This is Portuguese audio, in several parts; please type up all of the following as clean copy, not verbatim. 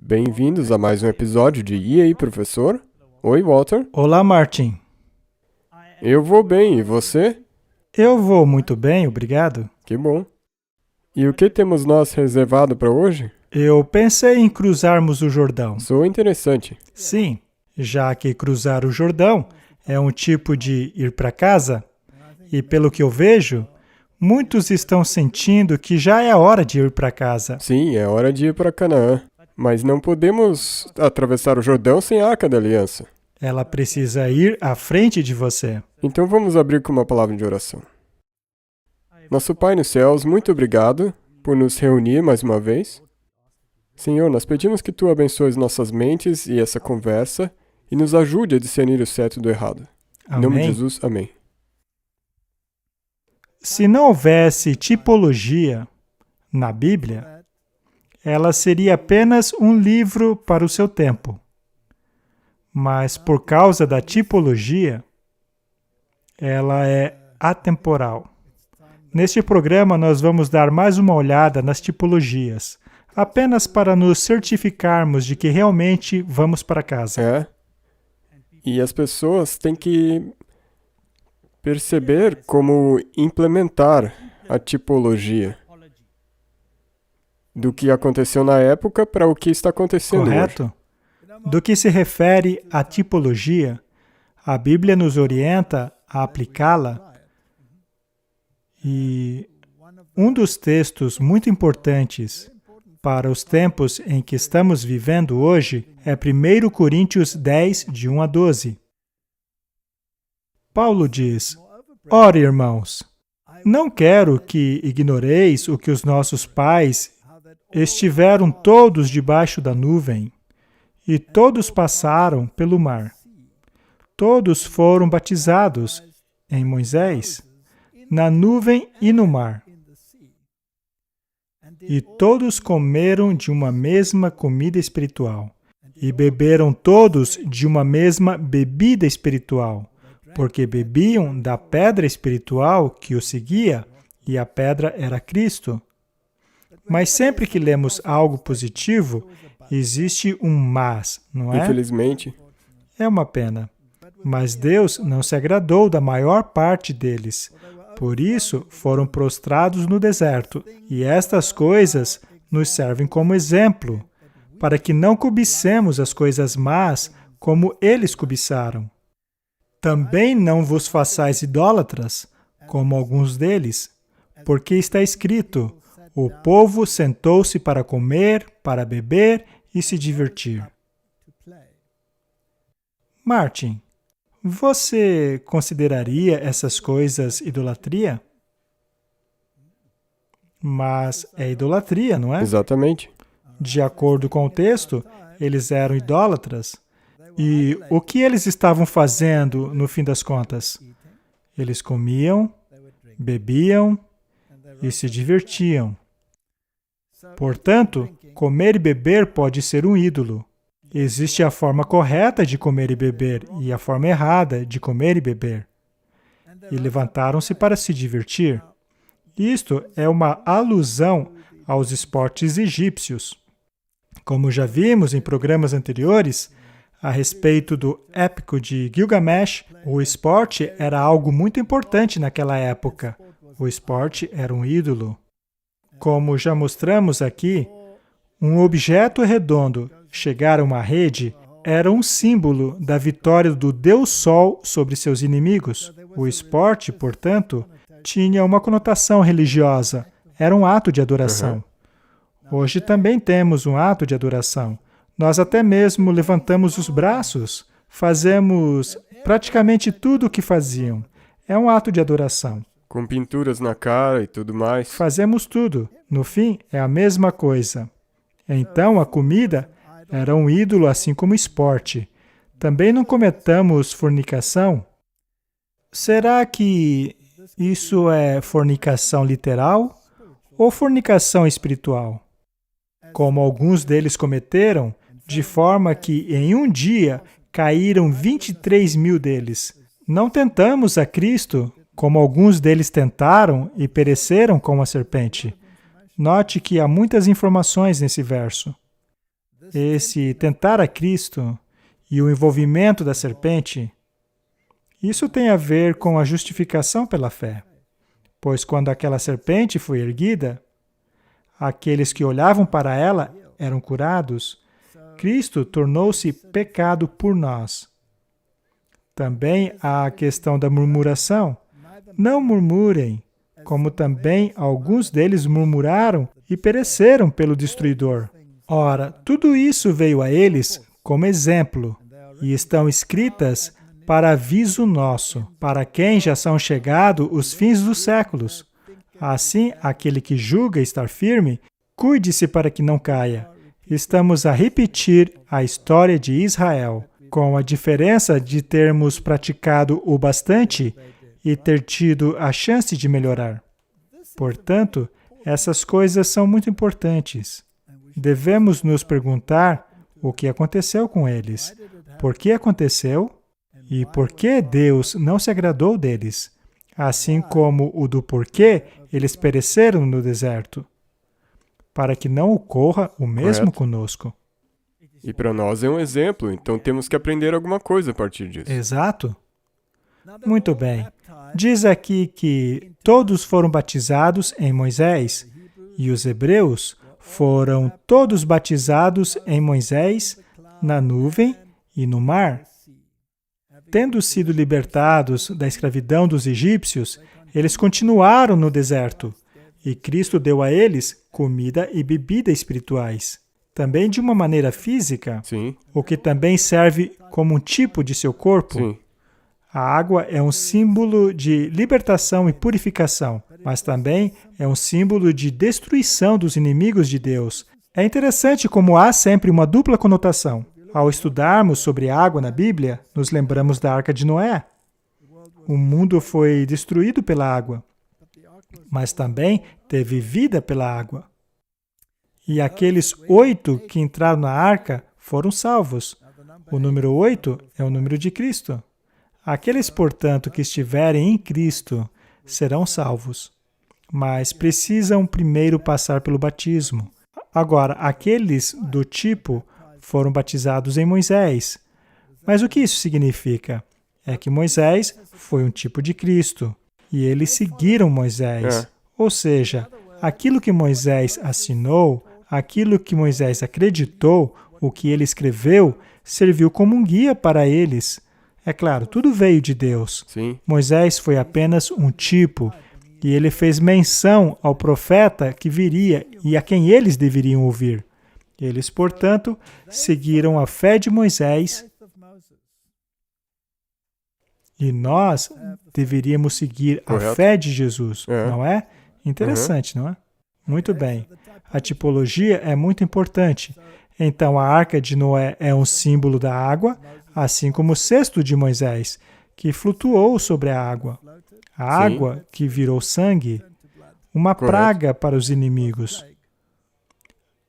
Bem-vindos a mais um episódio de E aí, professor? Oi, Walter. Olá, Martin. Eu vou bem, e você? Eu vou muito bem, obrigado. Que bom. E o que temos nós reservado para hoje? Eu pensei em cruzarmos o Jordão. Sou interessante. Sim, já que cruzar o Jordão é um tipo de ir para casa, e pelo que eu vejo, muitos estão sentindo que já é hora de ir para casa. Sim, é hora de ir para Canaã. Mas não podemos atravessar o Jordão sem a Arca da Aliança. Ela precisa ir à frente de você. Então vamos abrir com uma palavra de oração. Nosso Pai nos céus, muito obrigado por nos reunir mais uma vez. Senhor, nós pedimos que Tu abençoes nossas mentes e essa conversa e nos ajude a discernir o certo do errado. Em nome de Amém? Jesus, amém. Se não houvesse tipologia na Bíblia, ela seria apenas um livro para o seu tempo. Mas por causa da tipologia, ela é atemporal. Neste programa, nós vamos dar mais uma olhada nas tipologias, apenas para nos certificarmos de que realmente vamos para casa. É. E as pessoas têm que perceber como implementar a tipologia do que aconteceu na época para o que está acontecendo hoje. Correto? Do que se refere à tipologia, a Bíblia nos orienta a aplicá-la. E um dos textos muito importantes para os tempos em que estamos vivendo hoje é 1 Coríntios 10, de 1 a 12. Paulo diz: Ora, irmãos, não quero que ignoreis o que os nossos pais estiveram todos debaixo da nuvem, e todos passaram pelo mar. Todos foram batizados em Moisés, na nuvem e no mar. E todos comeram de uma mesma comida espiritual, e beberam todos de uma mesma bebida espiritual, porque bebiam da pedra espiritual que os seguia, e a pedra era Cristo. Mas sempre que lemos algo positivo, existe um mas, não é? Infelizmente. É uma pena. Mas Deus não se agradou da maior parte deles. Por isso, foram prostrados no deserto. E estas coisas nos servem como exemplo, para que não cobicemos as coisas más como eles cobiçaram. Também não vos façais idólatras, como alguns deles, porque está escrito: o povo sentou-se para comer, para beber e se divertir. Martin, você consideraria essas coisas idolatria? Mas é idolatria, não é? Exatamente. De acordo com o texto, eles eram idólatras. E o que eles estavam fazendo no fim das contas? Eles comiam, bebiam e se divertiam. Portanto, comer e beber pode ser um ídolo. Existe a forma correta de comer e beber e a forma errada de comer e beber. E levantaram-se para se divertir. Isto é uma alusão aos esportes egípcios. Como já vimos em programas anteriores, a respeito do épico de Gilgamesh, o esporte era algo muito importante naquela época. O esporte era um ídolo. Como já mostramos aqui, um objeto redondo chegar a uma rede era um símbolo da vitória do Deus Sol sobre seus inimigos. O esporte, portanto, tinha uma conotação religiosa. Era um ato de adoração. Hoje também temos um ato de adoração. Nós até mesmo levantamos os braços, fazemos praticamente tudo o que faziam. É um ato de adoração. Com pinturas na cara e tudo mais. Fazemos tudo. No fim, é a mesma coisa. Então, a comida era um ídolo, assim como o esporte. Também não cometamos fornicação? Será que isso é fornicação literal ou fornicação espiritual? Como alguns deles cometeram, de forma que em um dia caíram 23 mil deles. Não tentamos a Cristo, como alguns deles tentaram e pereceram com a serpente. Note que há muitas informações nesse verso. esse tentar a Cristo e o envolvimento da serpente, isso tem a ver com a justificação pela fé. Pois quando aquela serpente foi erguida, aqueles que olhavam para ela eram curados. Cristo tornou-se pecado por nós. Também há a questão da murmuração. Não murmurem, como também alguns deles murmuraram e pereceram pelo destruidor. Ora, tudo isso veio a eles como exemplo, e estão escritas para aviso nosso, para quem já são chegados os fins dos séculos. Assim, aquele que julga estar firme, cuide-se para que não caia. Estamos a repetir a história de Israel, com a diferença de termos praticado o bastante e ter tido a chance de melhorar. Portanto, essas coisas são muito importantes. Devemos nos perguntar o que aconteceu com eles, por que aconteceu e por que Deus não se agradou deles, assim como o do porquê eles pereceram no deserto, para que não ocorra o mesmo conosco. E para nós é um exemplo, então temos que aprender alguma coisa a partir disso. Exato. Muito bem. Diz aqui que todos foram batizados em Moisés, e os hebreus foram todos batizados em Moisés, na nuvem e no mar. Tendo sido libertados da escravidão dos egípcios, eles continuaram no deserto, e Cristo deu a eles comida e bebida espirituais. Também de uma maneira física, Sim. o que também serve como um tipo de seu corpo. Sim. A água é um símbolo de libertação e purificação, mas também é um símbolo de destruição dos inimigos de Deus. É interessante como há sempre uma dupla conotação. Ao estudarmos sobre água na Bíblia, nos lembramos da Arca de Noé. O mundo foi destruído pela água, mas também teve vida pela água. E aqueles 8 que entraram na arca foram salvos. O número 8 é o número de Cristo. Aqueles, portanto, que estiverem em Cristo serão salvos, mas precisam primeiro passar pelo batismo. Agora, aqueles do tipo foram batizados em Moisés. Mas o que isso significa? É que Moisés foi um tipo de Cristo, e eles seguiram Moisés. Ou seja, aquilo que Moisés assinou, aquilo que Moisés acreditou, o que ele escreveu, serviu como um guia para eles. É claro, tudo veio de Deus. Sim. Moisés foi apenas um tipo, e ele fez menção ao profeta que viria e a quem eles deveriam ouvir. Eles, portanto, seguiram a fé de Moisés, e nós deveríamos seguir a fé de Jesus, não é? Interessante, não é? Muito bem. A tipologia é muito importante. Então, a Arca de Noé é um símbolo da água, assim como o cesto de Moisés, que flutuou sobre a água. A água que virou sangue, uma praga para os inimigos.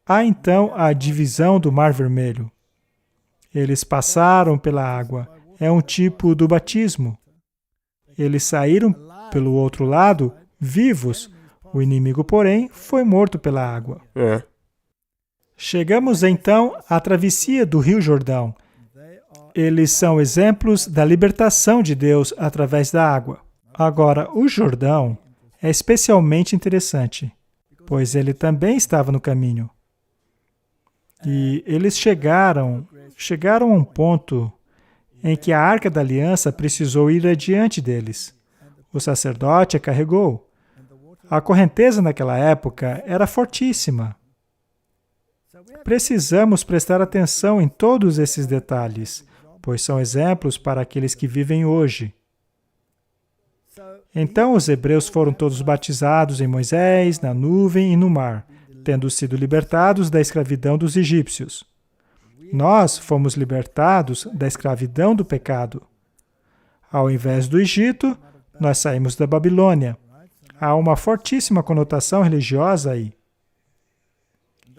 Há então a divisão do Mar Vermelho. Eles passaram pela água. É um tipo do batismo. Eles saíram pelo outro lado vivos. O inimigo, porém, foi morto pela água. Chegamos então à travessia do Rio Jordão. Eles são exemplos da libertação de Deus através da água. Agora, o Jordão é especialmente interessante, pois ele também estava no caminho. E eles chegaram a um ponto em que a Arca da Aliança precisou ir adiante deles. O sacerdote a carregou. A correnteza naquela época era fortíssima. Precisamos prestar atenção em todos esses detalhes, pois são exemplos para aqueles que vivem hoje. Então os hebreus foram todos batizados em Moisés, na nuvem e no mar, tendo sido libertados da escravidão dos egípcios. Nós fomos libertados da escravidão do pecado. Ao invés do Egito, nós saímos da Babilônia. Há uma fortíssima conotação religiosa aí.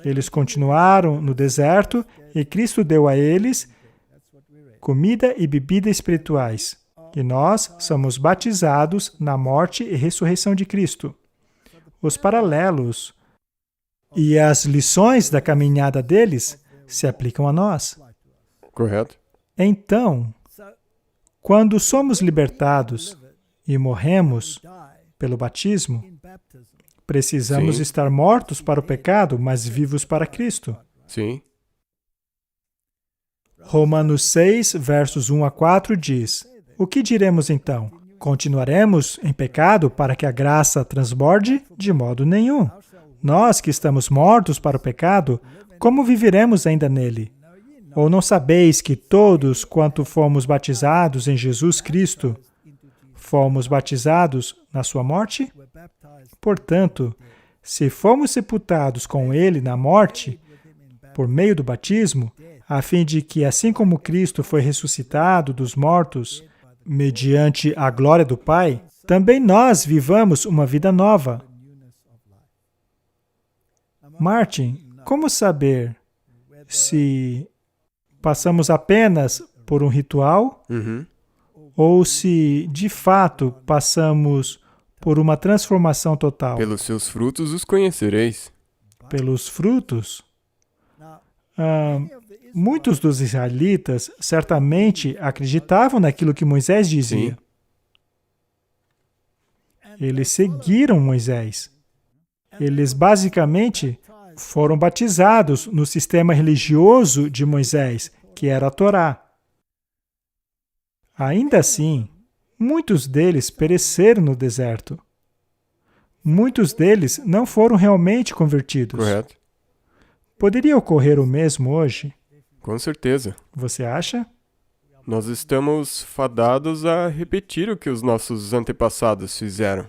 Eles continuaram no deserto e Cristo deu a eles comida e bebida espirituais. E nós somos batizados na morte e ressurreição de Cristo. Os paralelos e as lições da caminhada deles se aplicam a nós. Correto? Então, quando somos libertados e morremos pelo batismo, precisamos Sim. estar mortos para o pecado, mas vivos para Cristo. Sim. Romanos 6, versos 1 a 4 diz: O que diremos então? Continuaremos em pecado para que a graça transborde? De modo nenhum. Nós que estamos mortos para o pecado, como viveremos ainda nele? Ou não sabeis que todos quanto fomos batizados em Jesus Cristo, fomos batizados na sua morte? Portanto, se fomos sepultados com ele na morte, por meio do batismo, a fim de que, assim como Cristo foi ressuscitado dos mortos, mediante a glória do Pai, também nós vivamos uma vida nova. Martin, como saber se passamos apenas por um ritual ou se, de fato, passamos por uma transformação total? Pelos seus frutos os conhecereis. Pelos frutos? Muitos dos israelitas certamente acreditavam naquilo que Moisés dizia. Sim. Eles seguiram Moisés. Eles basicamente foram batizados no sistema religioso de Moisés, que era a Torá. Ainda assim, muitos deles pereceram no deserto. Muitos deles não foram realmente convertidos. Correto? Poderia ocorrer o mesmo hoje? Com certeza. Você acha? Nós estamos fadados a repetir o que os nossos antepassados fizeram.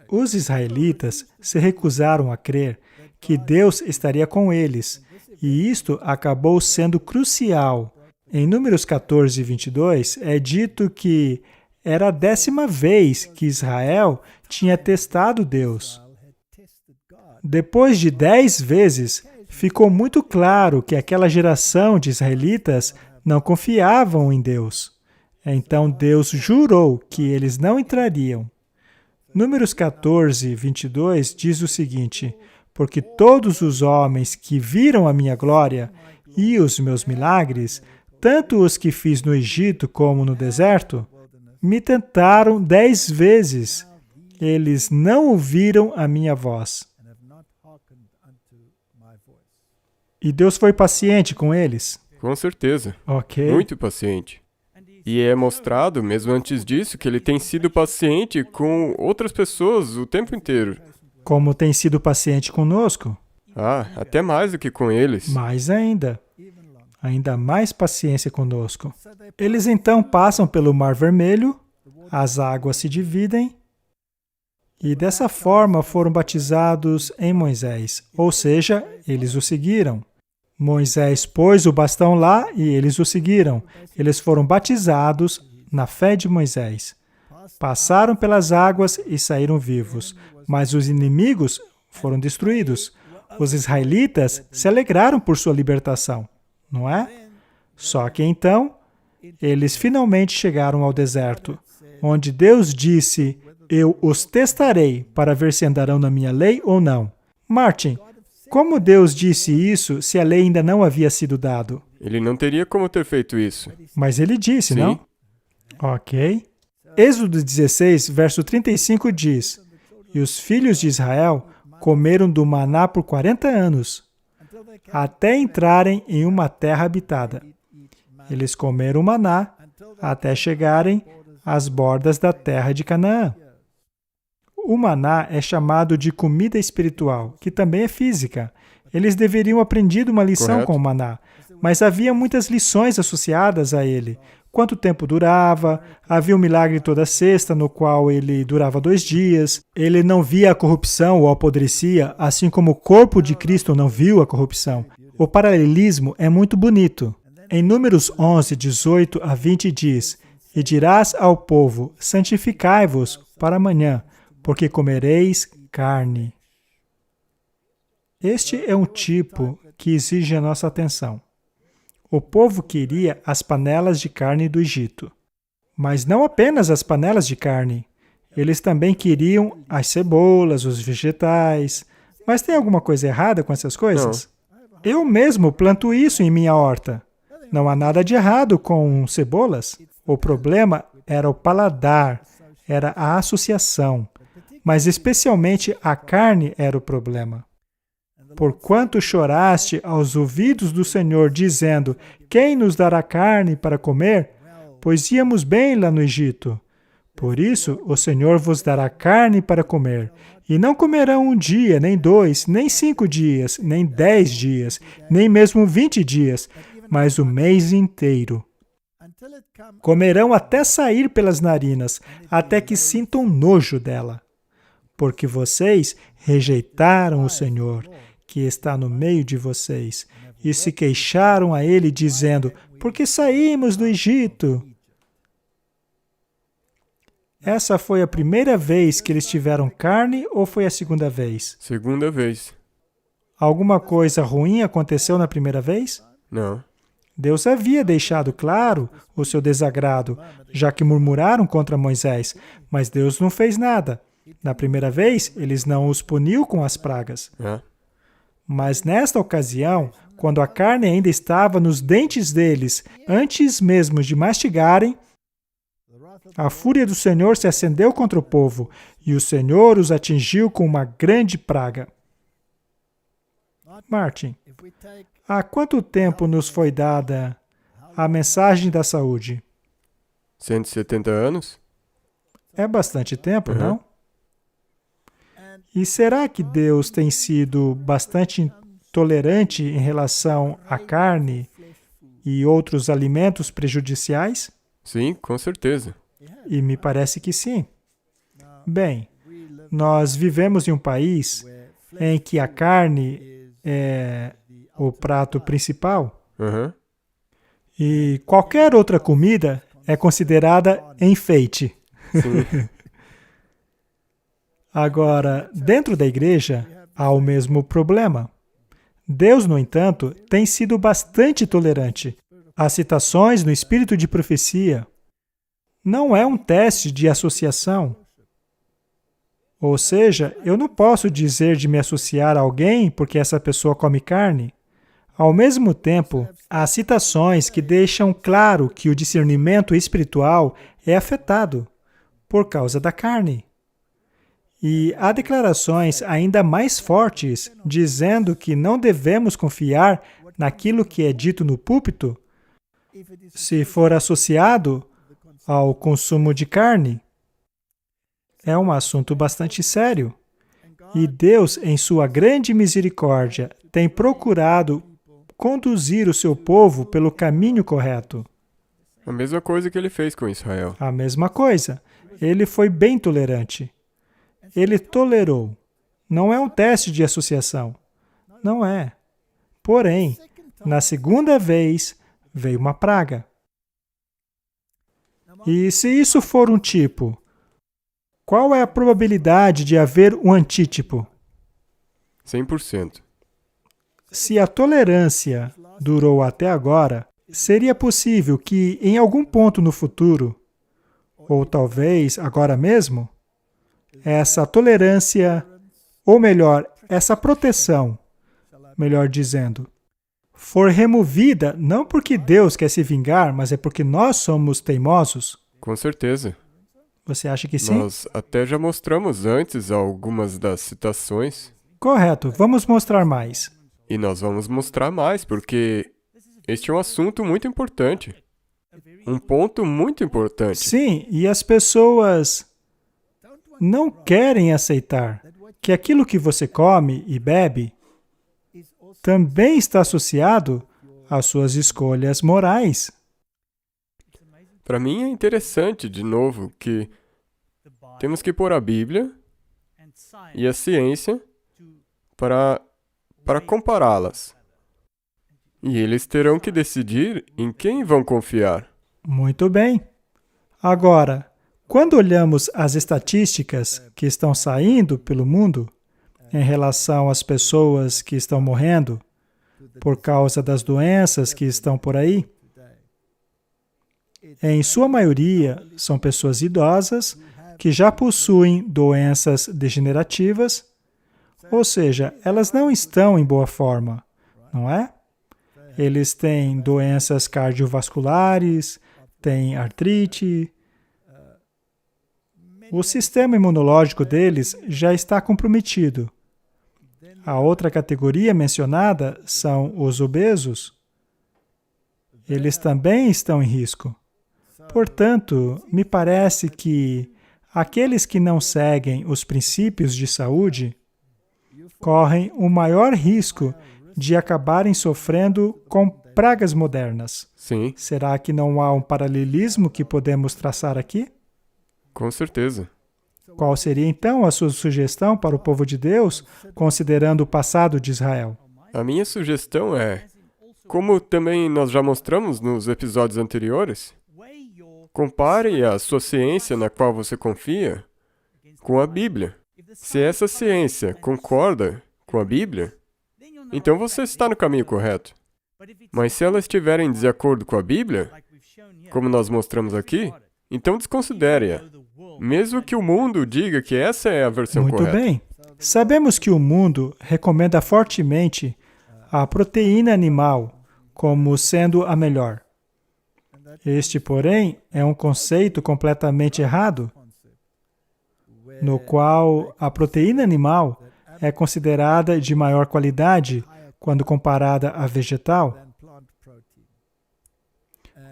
Os israelitas se recusaram a crer que Deus estaria com eles, e isto acabou sendo crucial. Em Números 14, 22, é dito que era a 10ª vez que Israel tinha testado Deus. Depois de 10 vezes, ficou muito claro que aquela geração de israelitas não confiavam em Deus. Então Deus jurou que eles não entrariam. Números 14, 22 diz o seguinte: Porque todos os homens que viram a minha glória e os meus milagres, tanto os que fiz no Egito como no deserto, me tentaram 10 vezes. Eles não ouviram a minha voz. E Deus foi paciente com eles? Com certeza. Ok. Muito paciente. E é mostrado, mesmo antes disso, que ele tem sido paciente com outras pessoas o tempo inteiro. Como tem sido paciente conosco? Até mais do que com eles. Mais ainda. Ainda mais paciência conosco. Eles então passam pelo Mar Vermelho, as águas se dividem, e dessa forma foram batizados em Moisés. Ou seja, eles o seguiram. Moisés pôs o bastão lá e eles o seguiram. Eles foram batizados na fé de Moisés. Passaram pelas águas e saíram vivos. Mas os inimigos foram destruídos. Os israelitas se alegraram por sua libertação, não é? Só que então, eles finalmente chegaram ao deserto, onde Deus disse: Eu os testarei para ver se andarão na minha lei ou não. Martin, como Deus disse isso se a lei ainda não havia sido dada? Ele não teria como ter feito isso. Mas ele disse, Sim. não? Ok. Êxodo 16, verso 35 diz: E os filhos de Israel comeram do maná por 40 anos, até entrarem em uma terra habitada. Eles comeram o maná até chegarem às bordas da terra de Canaã. O maná é chamado de comida espiritual, que também é física. Eles deveriam aprendido uma lição Correto. com o maná, mas havia muitas lições associadas a ele. Quanto tempo durava, havia um milagre toda sexta, no qual ele durava 2 dias. Ele não via a corrupção ou apodrecia, assim como o corpo de Cristo não viu a corrupção. O paralelismo é muito bonito. Em Números 11, 18 a 20 diz: E dirás ao povo, santificai-vos para amanhã, porque comereis carne. Este é um tipo que exige a nossa atenção. O povo queria as panelas de carne do Egito. Mas não apenas as panelas de carne. Eles também queriam as cebolas, os vegetais. Mas tem alguma coisa errada com essas coisas? Eu mesmo planto isso em minha horta. Não há nada de errado com cebolas. O problema era o paladar, era a associação. Mas especialmente a carne era o problema. Porquanto choraste aos ouvidos do Senhor, dizendo, quem nos dará carne para comer? Pois íamos bem lá no Egito. Por isso, o Senhor vos dará carne para comer. E não comerão 1 dia, nem 2, nem 5 dias, nem 10 dias, nem mesmo 20 dias, mas o mês inteiro. Comerão até sair pelas narinas, até que sintam nojo dela. Porque vocês rejeitaram o Senhor, que está no meio de vocês, e se queixaram a Ele, dizendo, porque saímos do Egito. Essa foi a primeira vez que eles tiveram carne ou foi a segunda vez? Segunda vez. Alguma coisa ruim aconteceu na primeira vez? Não. Deus havia deixado claro o seu desagrado, já que murmuraram contra Moisés, mas Deus não fez nada. Na primeira vez, eles não os puniu com as pragas. Mas nesta ocasião, quando a carne ainda estava nos dentes deles, antes mesmo de mastigarem, a fúria do Senhor se acendeu contra o povo, e o Senhor os atingiu com uma grande praga. Martin, há quanto tempo nos foi dada a mensagem da saúde? 170 anos? É bastante tempo, não? E será que Deus tem sido bastante tolerante em relação à carne e outros alimentos prejudiciais? Sim, com certeza. E me parece que sim. Bem, nós vivemos em um país em que a carne é o prato principal e qualquer outra comida é considerada enfeite. Sim. Agora, dentro da igreja, há o mesmo problema. Deus, no entanto, tem sido bastante tolerante. As citações no espírito de profecia não é um teste de associação. Ou seja, eu não posso dizer de me associar a alguém porque essa pessoa come carne. Ao mesmo tempo, há citações que deixam claro que o discernimento espiritual é afetado por causa da carne. E há declarações ainda mais fortes dizendo que não devemos confiar naquilo que é dito no púlpito se for associado ao consumo de carne. É um assunto bastante sério. E Deus, em sua grande misericórdia, tem procurado conduzir o seu povo pelo caminho correto. A mesma coisa que ele fez com Israel. A mesma coisa. Ele foi bem tolerante. Ele tolerou. Não é um teste de associação. Não é. Porém, na segunda vez, veio uma praga. E se isso for um tipo, qual é a probabilidade de haver um antítipo? 100%. Se a tolerância durou até agora, seria possível que, em algum ponto no futuro, ou talvez agora mesmo, essa tolerância, ou melhor, essa proteção, melhor dizendo, for removida não porque Deus quer se vingar, mas é porque nós somos teimosos? Com certeza. Você acha que sim? Nós até já mostramos antes algumas das citações. Correto. Vamos mostrar mais. E nós vamos mostrar mais, porque este é um assunto muito importante. Um ponto muito importante. Sim, e as pessoas não querem aceitar que aquilo que você come e bebe também está associado às suas escolhas morais. Para mim é interessante, de novo, que temos que pôr a Bíblia e a ciência para compará-las. E eles terão que decidir em quem vão confiar. Muito bem. Agora, quando olhamos as estatísticas que estão saindo pelo mundo em relação às pessoas que estão morrendo por causa das doenças que estão por aí, em sua maioria são pessoas idosas que já possuem doenças degenerativas, ou seja, elas não estão em boa forma, não é? Eles têm doenças cardiovasculares, têm artrite. O sistema imunológico deles já está comprometido. A outra categoria mencionada são os obesos. Eles também estão em risco. Portanto, me parece que aqueles que não seguem os princípios de saúde correm o maior risco de acabarem sofrendo com pragas modernas. Sim, Será que não há um paralelismo que podemos traçar aqui? com certeza. Qual seria então a sua sugestão para o povo de Deus, considerando o passado de Israel? A minha sugestão é, como também nós já mostramos nos episódios anteriores, compare a sua ciência na qual você confia com a Bíblia. Se essa ciência concorda com a Bíblia, então você está no caminho correto. Mas se ela estiver em desacordo com a Bíblia, como nós mostramos aqui, então desconsidere-a. Mesmo que o mundo diga que essa é a versão Muito correta. bem. Sabemos que o mundo recomenda fortemente a proteína animal como sendo a melhor. Este, porém, é um conceito completamente errado, no qual a proteína animal é considerada de maior qualidade quando comparada à vegetal.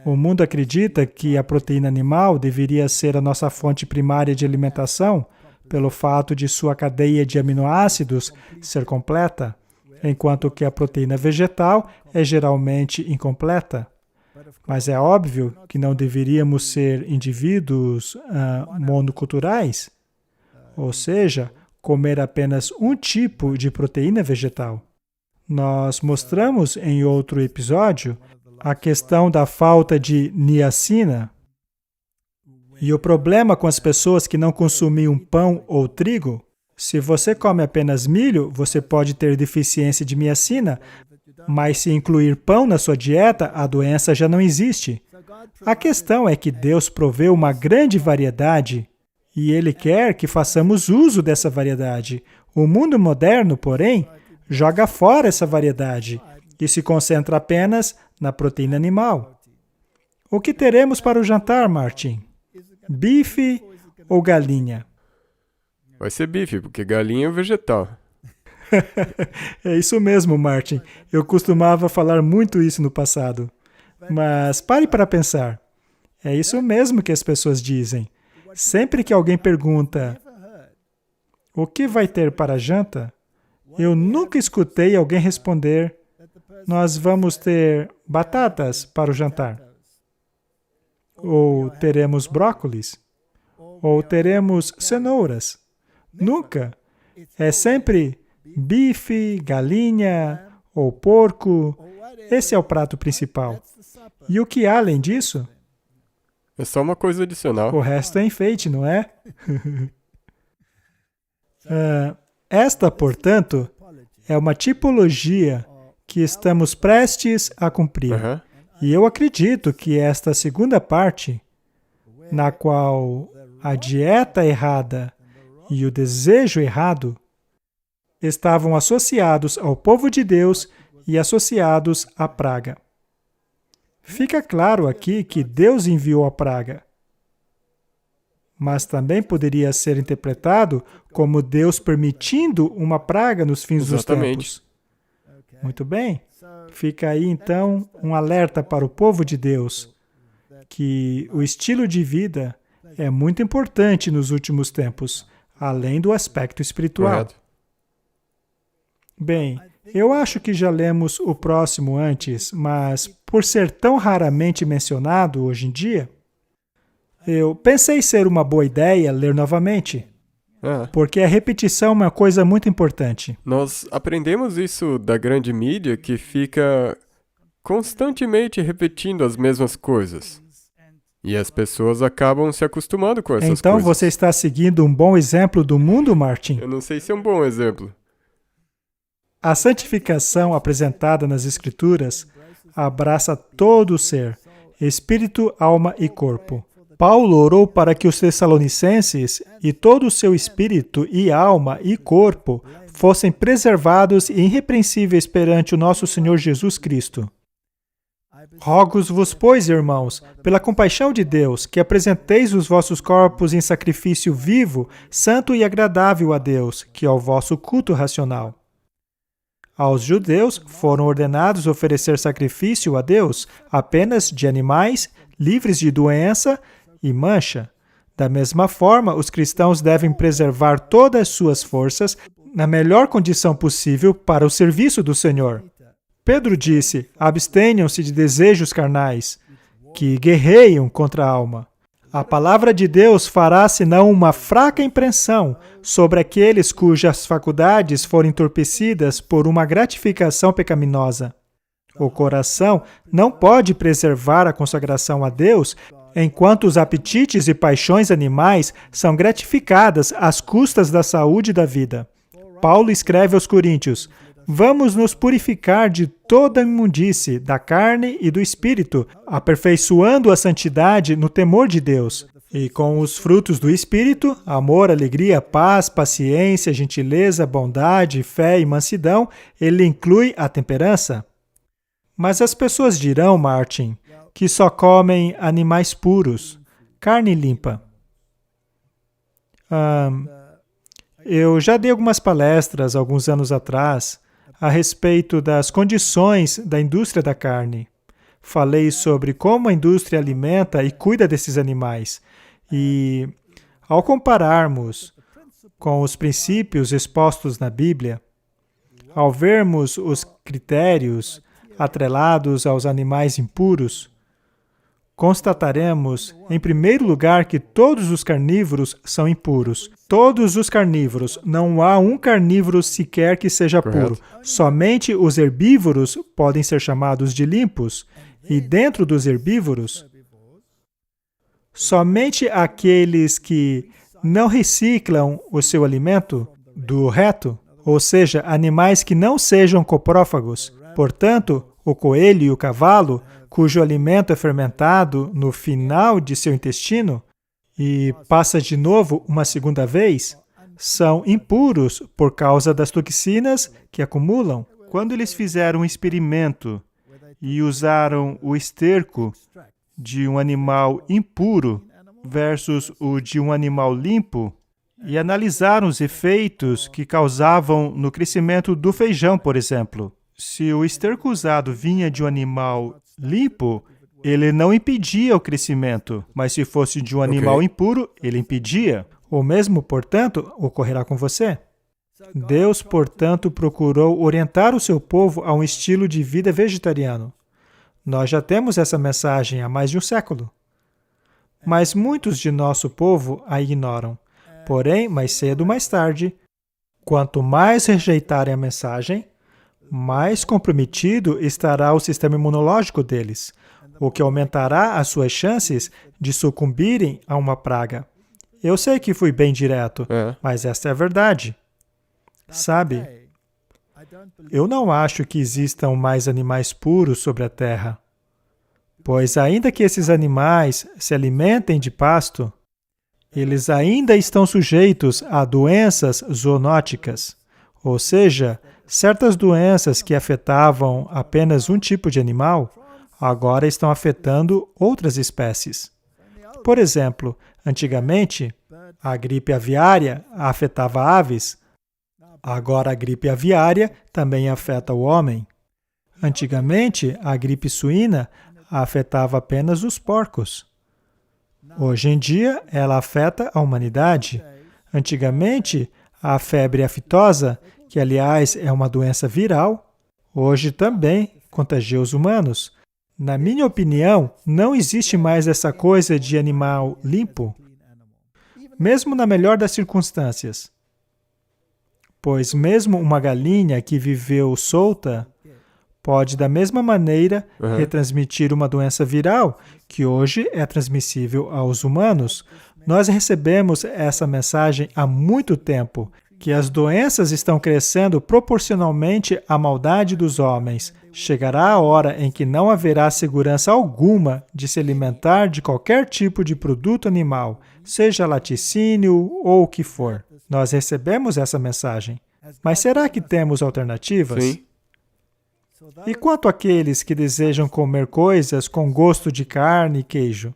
O mundo acredita que a proteína animal deveria ser a nossa fonte primária de alimentação, pelo fato de sua cadeia de aminoácidos ser completa, enquanto que a proteína vegetal é geralmente incompleta. Mas é óbvio que não deveríamos ser indivíduos monoculturais, ou seja, comer apenas um tipo de proteína vegetal. Nós mostramos em outro episódio a questão da falta de niacina e o problema com as pessoas que não consumiam pão ou trigo. Se você come apenas milho, você pode ter deficiência de niacina, mas se incluir pão na sua dieta, a doença já não existe. A questão é que Deus proveu uma grande variedade e Ele quer que façamos uso dessa variedade. O mundo moderno, porém, joga fora essa variedade e se concentra apenas na proteína animal. O que teremos para o jantar, Martin? Bife ou galinha? Vai ser bife, porque galinha é vegetal. É isso mesmo, Martin. Eu costumava falar muito isso no passado. Mas pare para pensar. É isso mesmo que as pessoas dizem. Sempre que alguém pergunta o que vai ter para a janta, eu nunca escutei alguém responder: nós vamos ter batatas para o jantar. Ou teremos brócolis. Ou teremos cenouras. Nunca. É sempre bife, galinha ou porco. Esse é o prato principal. E o que há além disso? É só uma coisa adicional. O resto é enfeite, não é? Esta, portanto, é uma tipologia que estamos prestes a cumprir. Aham. E eu acredito que esta segunda parte, na qual a dieta errada e o desejo errado estavam associados ao povo de Deus e associados à praga. Fica claro aqui que Deus enviou a praga, mas também poderia ser interpretado como Deus permitindo uma praga nos fins dos tempos. Muito bem. Fica aí, então, um alerta para o povo de Deus, que o estilo de vida é muito importante nos últimos tempos, além do aspecto espiritual. Correto. Bem, eu acho que já lemos o próximo antes, mas por ser tão raramente mencionado hoje em dia, eu pensei ser uma boa ideia ler novamente, porque a repetição é uma coisa muito importante. Nós aprendemos isso da grande mídia, que fica constantemente repetindo as mesmas coisas. E as pessoas acabam se acostumando com essas Então coisas. você está seguindo um bom exemplo do mundo, Martin? Eu não sei se é um bom exemplo. A santificação apresentada nas Escrituras abraça todo o ser, espírito, alma e corpo. Paulo orou para que os Tessalonicenses e todo o seu espírito e alma e corpo fossem preservados e irrepreensíveis perante o nosso Senhor Jesus Cristo. Rogo-vos, pois, irmãos, pela compaixão de Deus, que apresenteis os vossos corpos em sacrifício vivo, santo e agradável a Deus, que é o vosso culto racional. Aos judeus foram ordenados oferecer sacrifício a Deus apenas de animais livres de doença e mancha. Da mesma forma, os cristãos devem preservar todas as suas forças na melhor condição possível para o serviço do Senhor. Pedro disse: abstenham-se de desejos carnais, que guerreiam contra a alma. A palavra de Deus fará senão uma fraca impressão sobre aqueles cujas faculdades foram entorpecidas por uma gratificação pecaminosa. O coração não pode preservar a consagração a Deus enquanto os apetites e paixões animais são gratificadas às custas da saúde da vida. Paulo escreve aos Coríntios: vamos nos purificar de toda imundície da carne e do espírito, aperfeiçoando a santidade no temor de Deus. E com os frutos do Espírito, amor, alegria, paz, paciência, gentileza, bondade, fé e mansidão, ele inclui a temperança. Mas as pessoas dirão, Martin, que só comem animais puros, carne limpa. Eu já dei algumas palestras alguns anos atrás a respeito das condições da indústria da carne. Falei sobre como a indústria alimenta e cuida desses animais. E, ao compararmos com os princípios expostos na Bíblia, ao vermos os critérios atrelados aos animais impuros, constataremos, em primeiro lugar, que todos os carnívoros são impuros. Todos os carnívoros. Não há um carnívoro sequer que seja puro. Somente os herbívoros podem ser chamados de limpos. E dentro dos herbívoros, somente aqueles que não reciclam o seu alimento do reto, ou seja, animais que não sejam coprófagos. Portanto, o coelho e o cavalo, cujo alimento é fermentado no final de seu intestino e passa de novo uma segunda vez, são impuros por causa das toxinas que acumulam. Quando eles fizeram um experimento e usaram o esterco de um animal impuro versus o de um animal limpo, e analisaram os efeitos que causavam no crescimento do feijão, por exemplo. Se o esterco usado vinha de um animal limpo, ele não impedia o crescimento, mas se fosse de um animal impuro, ele impedia. O mesmo, portanto, ocorrerá com você. Deus, portanto, procurou orientar o seu povo a um estilo de vida vegetariano. Nós já temos essa mensagem há mais de um século. Mas muitos de nosso povo a ignoram. Porém, mais cedo ou mais tarde, quanto mais rejeitarem a mensagem, mais comprometido estará o sistema imunológico deles, o que aumentará as suas chances de sucumbirem a uma praga. Eu sei que fui bem direto, mas esta é a verdade. Sabe, eu não acho que existam mais animais puros sobre a terra, pois ainda que esses animais se alimentem de pasto, eles ainda estão sujeitos a doenças zoonóticas, ou seja, certas doenças que afetavam apenas um tipo de animal, agora estão afetando outras espécies. Por exemplo, antigamente, a gripe aviária afetava aves. Agora a gripe aviária também afeta o homem. Antigamente, a gripe suína afetava apenas os porcos. Hoje em dia, ela afeta a humanidade. Antigamente, a febre aftosa, que aliás é uma doença viral, hoje também contagia os humanos. Na minha opinião, não existe mais essa coisa de animal limpo, mesmo na melhor das circunstâncias. Pois mesmo uma galinha que viveu solta pode, da mesma maneira, retransmitir uma doença viral, que hoje é transmissível aos humanos. Nós recebemos essa mensagem há muito tempo, que as doenças estão crescendo proporcionalmente à maldade dos homens. Chegará a hora em que não haverá segurança alguma de se alimentar de qualquer tipo de produto animal, seja laticínio ou o que for. Nós recebemos essa mensagem. Mas será que temos alternativas? Sim. E quanto àqueles que desejam comer coisas com gosto de carne e queijo?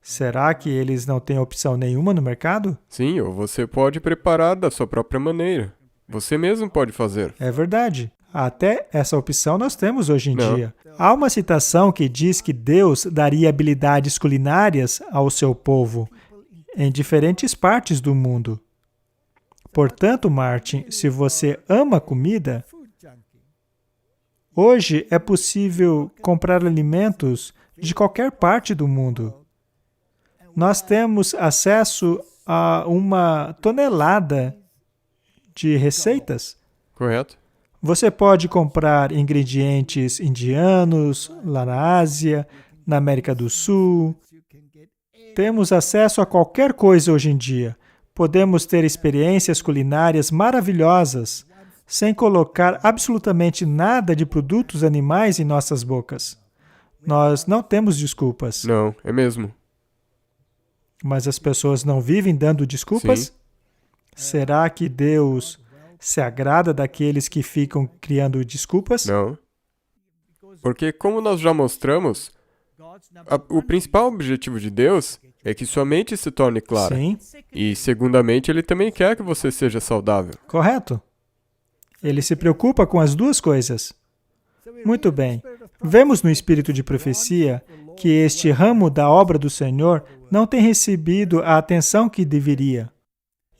Será que eles não têm opção nenhuma no mercado? Sim, ou você pode preparar da sua própria maneira. Você mesmo pode fazer. É verdade. Até essa opção nós temos hoje em Não. dia. Há uma citação que diz que Deus daria habilidades culinárias ao seu povo em diferentes partes do mundo. Portanto, Martin, se você ama comida, hoje é possível comprar alimentos de qualquer parte do mundo. Nós temos acesso a uma tonelada de receitas. Correto? Você pode comprar ingredientes indianos lá na Ásia, na América do Sul. Temos acesso a qualquer coisa hoje em dia. Podemos ter experiências culinárias maravilhosas, sem colocar absolutamente nada de produtos animais em nossas bocas. Nós não temos desculpas. Não, é mesmo. Mas as pessoas não vivem dando desculpas? Sim. Será que Deus se agrada daqueles que ficam criando desculpas? Não. Porque, como nós já mostramos, o principal objetivo de Deus é que sua mente se torne clara. Sim, E, segundamente, Ele também quer que você seja saudável. correto. Ele se preocupa com as duas coisas. Muito bem. Vemos no espírito de profecia que este ramo da obra do Senhor não tem recebido a atenção que deveria.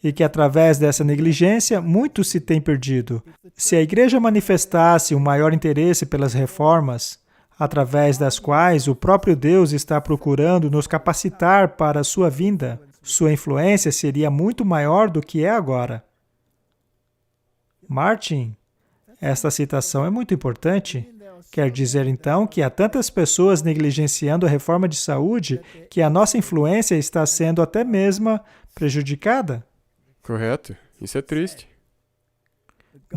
E que através dessa negligência, muito se tem perdido. Se a igreja manifestasse um maior interesse pelas reformas, através das quais o próprio Deus está procurando nos capacitar para a sua vinda, sua influência seria muito maior do que é agora. Martin, esta citação é muito importante. Quer dizer, então, que há tantas pessoas negligenciando a reforma de saúde que a nossa influência está sendo até mesmo prejudicada? Correto? Isso é triste.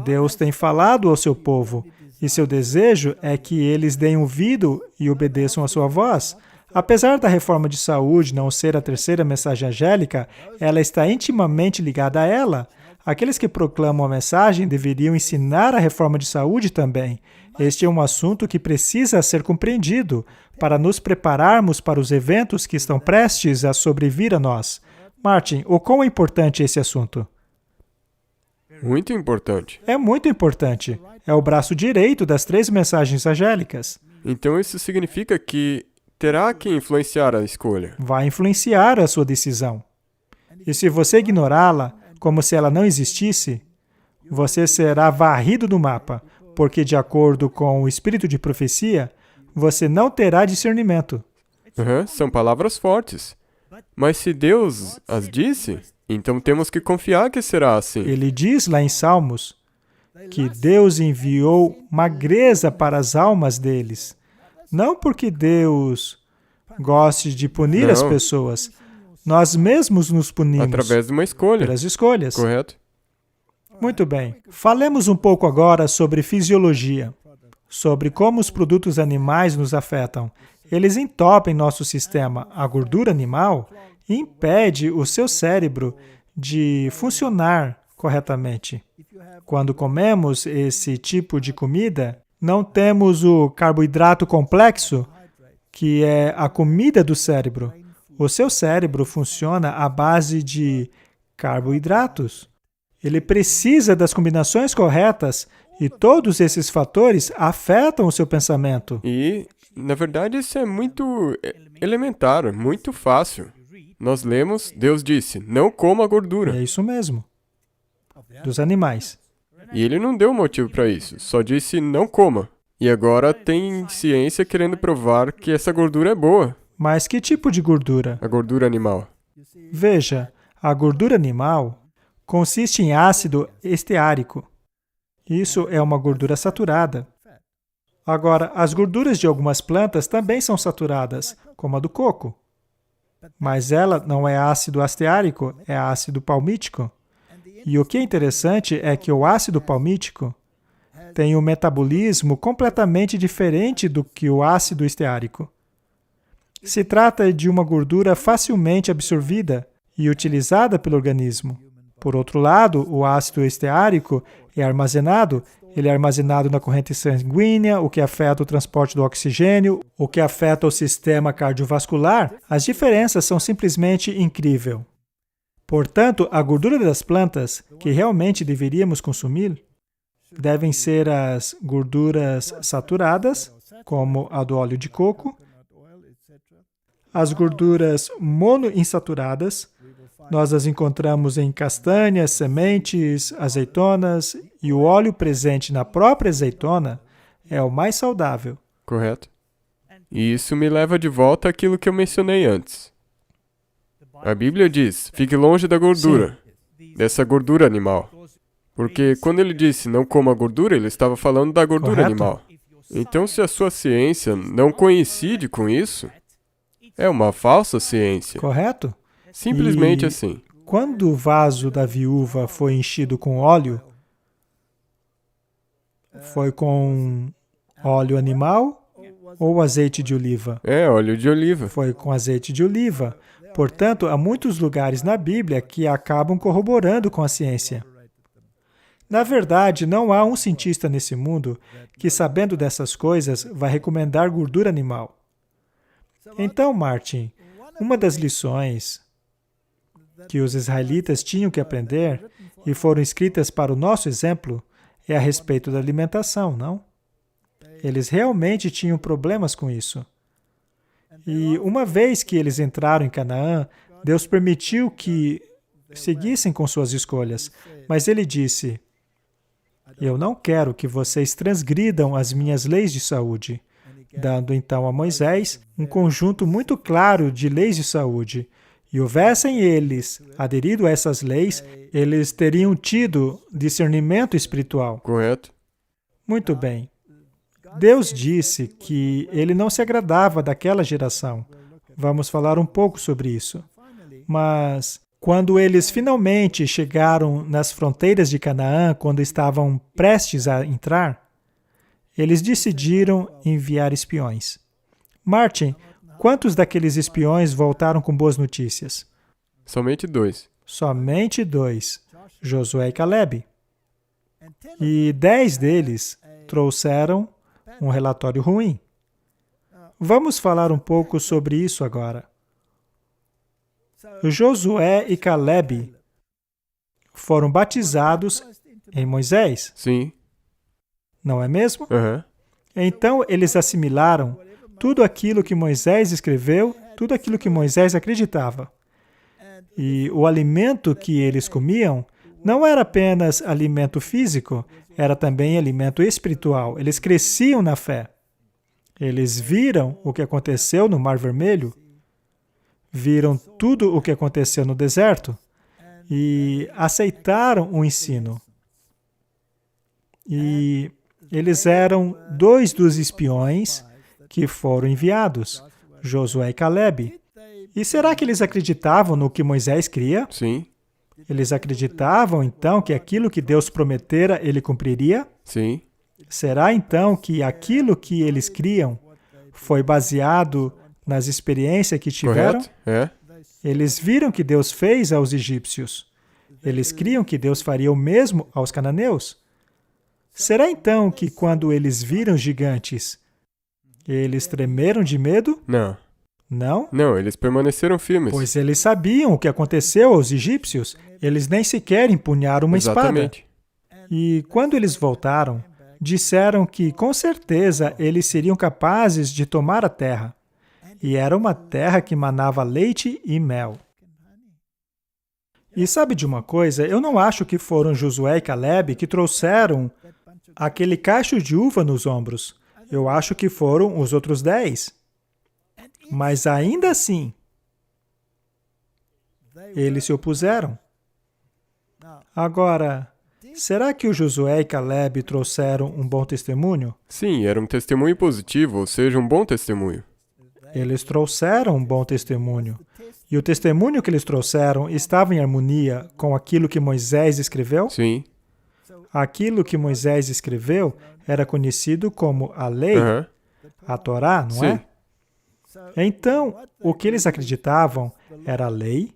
Deus tem falado ao seu povo, e seu desejo é que eles deem ouvido e obedeçam a sua voz. Apesar da reforma de saúde não ser a terceira mensagem angélica, ela está intimamente ligada a ela. Aqueles que proclamam a mensagem deveriam ensinar a reforma de saúde também. Este é um assunto que precisa ser compreendido para nos prepararmos para os eventos que estão prestes a sobrevir a nós. Martin, o quão é importante esse assunto? Muito importante. É muito importante. É o braço direito das 3 mensagens angélicas. Então, isso significa que terá que influenciar a escolha. Vai influenciar a sua decisão. E se você ignorá-la, como se ela não existisse, você será varrido do mapa, porque, de acordo com o espírito de profecia, você não terá discernimento. São palavras fortes. Mas se Deus as disse, então temos que confiar que será assim. Ele diz lá em Salmos que Deus enviou magreza para as almas deles. Não porque Deus goste de punir as Não. pessoas. Nós mesmos nos punimos Através de uma escolha. pelas escolhas. Correto? Muito bem. Falemos um pouco agora sobre fisiologia, sobre como os produtos animais nos afetam. Eles entopem nosso sistema. A gordura animal impede o seu cérebro de funcionar corretamente. Quando comemos esse tipo de comida, não temos o carboidrato complexo, que é a comida do cérebro. O seu cérebro funciona à base de carboidratos. Ele precisa das combinações corretas e todos esses fatores afetam o seu pensamento. E, na verdade, isso é muito elementar, muito fácil. Nós lemos, Deus disse, não coma gordura. É isso mesmo. Dos animais. E Ele não deu motivo para isso, só disse não coma. E agora tem ciência querendo provar que essa gordura é boa, Mas que tipo de gordura? a gordura animal. Veja, a gordura animal consiste em ácido esteárico. Isso é uma gordura saturada. Agora, as gorduras de algumas plantas também são saturadas, como a do coco. Mas ela não é ácido esteárico, é ácido palmítico. E o que é interessante é que o ácido palmítico tem um metabolismo completamente diferente do que o ácido esteárico. Se trata de uma gordura facilmente absorvida e utilizada pelo organismo. Por outro lado, o ácido esteárico é armazenado. Ele é armazenado na corrente sanguínea, o que afeta o transporte do oxigênio, o que afeta o sistema cardiovascular. As diferenças são simplesmente incríveis. Portanto, a gordura das plantas que realmente deveríamos consumir devem ser as gorduras saturadas, como a do óleo de coco, as gorduras monoinsaturadas. Nós as encontramos em castanhas, sementes, azeitonas, e o óleo presente na própria azeitona é o mais saudável. Correto. E isso me leva de volta àquilo que eu mencionei antes. A Bíblia diz, fique longe da gordura, dessa gordura animal. Porque quando ele disse não coma gordura, ele estava falando da gordura Correto. animal. Então, se a sua ciência não coincide com isso, é uma falsa ciência. Correto? Simplesmente E assim. quando o vaso da viúva foi enchido com óleo, foi com óleo animal ou azeite de oliva? É, óleo de oliva. Foi com azeite de oliva. Portanto, há muitos lugares na Bíblia que acabam corroborando com a ciência. Na verdade, não há um cientista nesse mundo que, sabendo dessas coisas, vai recomendar gordura animal. Então, Martin, uma das lições que os israelitas tinham que aprender e foram escritas para o nosso exemplo é a respeito da alimentação, não? Eles realmente tinham problemas com isso. E uma vez que eles entraram em Canaã, Deus permitiu que seguissem com suas escolhas, mas Ele disse, eu não quero que vocês transgridam as minhas leis de saúde, dando então a Moisés um conjunto muito claro de leis de saúde. E houvessem eles aderido a essas leis, eles teriam tido discernimento espiritual. Correto? Muito bem. Deus disse que Ele não se agradava daquela geração. Vamos falar um pouco sobre isso. Mas, quando eles finalmente chegaram nas fronteiras de Canaã, quando estavam prestes a entrar, eles decidiram enviar espiões. Martin, quantos daqueles espiões voltaram com boas notícias? Somente 2. Somente 2, Josué e Caleb. E 10 deles trouxeram um relatório ruim. Vamos falar um pouco sobre isso agora. Josué e Caleb foram batizados em Moisés, Sim. não é mesmo? Aham. Então, eles assimilaram tudo aquilo que Moisés escreveu, tudo aquilo que Moisés acreditava. E o alimento que eles comiam não era apenas alimento físico, era também alimento espiritual. Eles cresciam na fé. Eles viram o que aconteceu no Mar Vermelho, viram tudo o que aconteceu no deserto e aceitaram o ensino. E eles eram 2 dos espiões que foram enviados, Josué e Caleb. E será que eles acreditavam no que Moisés cria? Sim. Eles acreditavam, então, que aquilo que Deus prometera, Ele cumpriria? Sim. Será, então, que aquilo que eles criam foi baseado nas experiências que tiveram? Correto? É. Eles viram que Deus fez aos egípcios. Eles criam que Deus faria o mesmo aos cananeus. Será, então, que quando eles viram gigantes, eles tremeram de medo? Não. Não? Não, eles permaneceram firmes. Pois eles sabiam o que aconteceu aos egípcios. Eles nem sequer empunharam uma Exatamente. espada. E quando eles voltaram, disseram que, com certeza, eles seriam capazes de tomar a terra. E era uma terra que manava leite e mel. E sabe de uma coisa? Eu não acho que foram Josué e Caleb que trouxeram aquele cacho de uva nos ombros. Eu acho que foram os outros 10. Mas ainda assim, eles se opuseram. Agora, será que o Josué e Caleb trouxeram um bom testemunho? Sim, era um testemunho positivo, ou seja, um bom testemunho. Eles trouxeram um bom testemunho. E o testemunho que eles trouxeram estava em harmonia com aquilo que Moisés escreveu? Sim. Aquilo que Moisés escreveu era conhecido como a lei, Aham. a Torá, não Sim. é? Então, o que eles acreditavam era a lei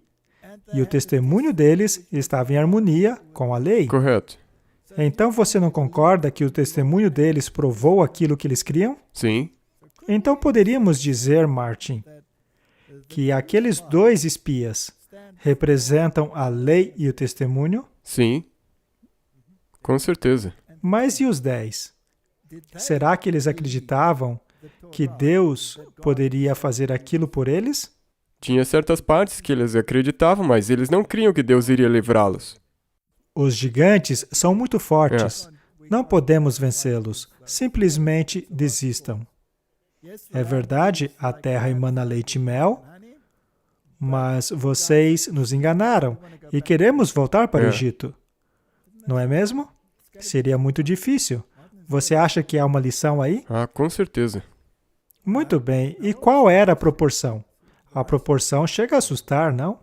e o testemunho deles estava em harmonia com a lei. Correto. Então você não concorda que o testemunho deles provou aquilo que eles criam? Sim. Então poderíamos dizer, Martin, que aqueles 2 espias representam a lei e o testemunho? Sim. Com certeza. Mas e os 10? Será que eles acreditavam que Deus poderia fazer aquilo por eles? Tinha certas partes que eles acreditavam, mas eles não criam que Deus iria livrá-los. Os gigantes são muito fortes. Não podemos vencê-los. Simplesmente desistam. É verdade, a terra emana leite e mel, mas vocês nos enganaram e queremos voltar para o Egito. Não é mesmo? Seria muito difícil. Você acha que há uma lição aí? Ah, com certeza. Muito bem. E qual era a proporção? A proporção chega a assustar, não?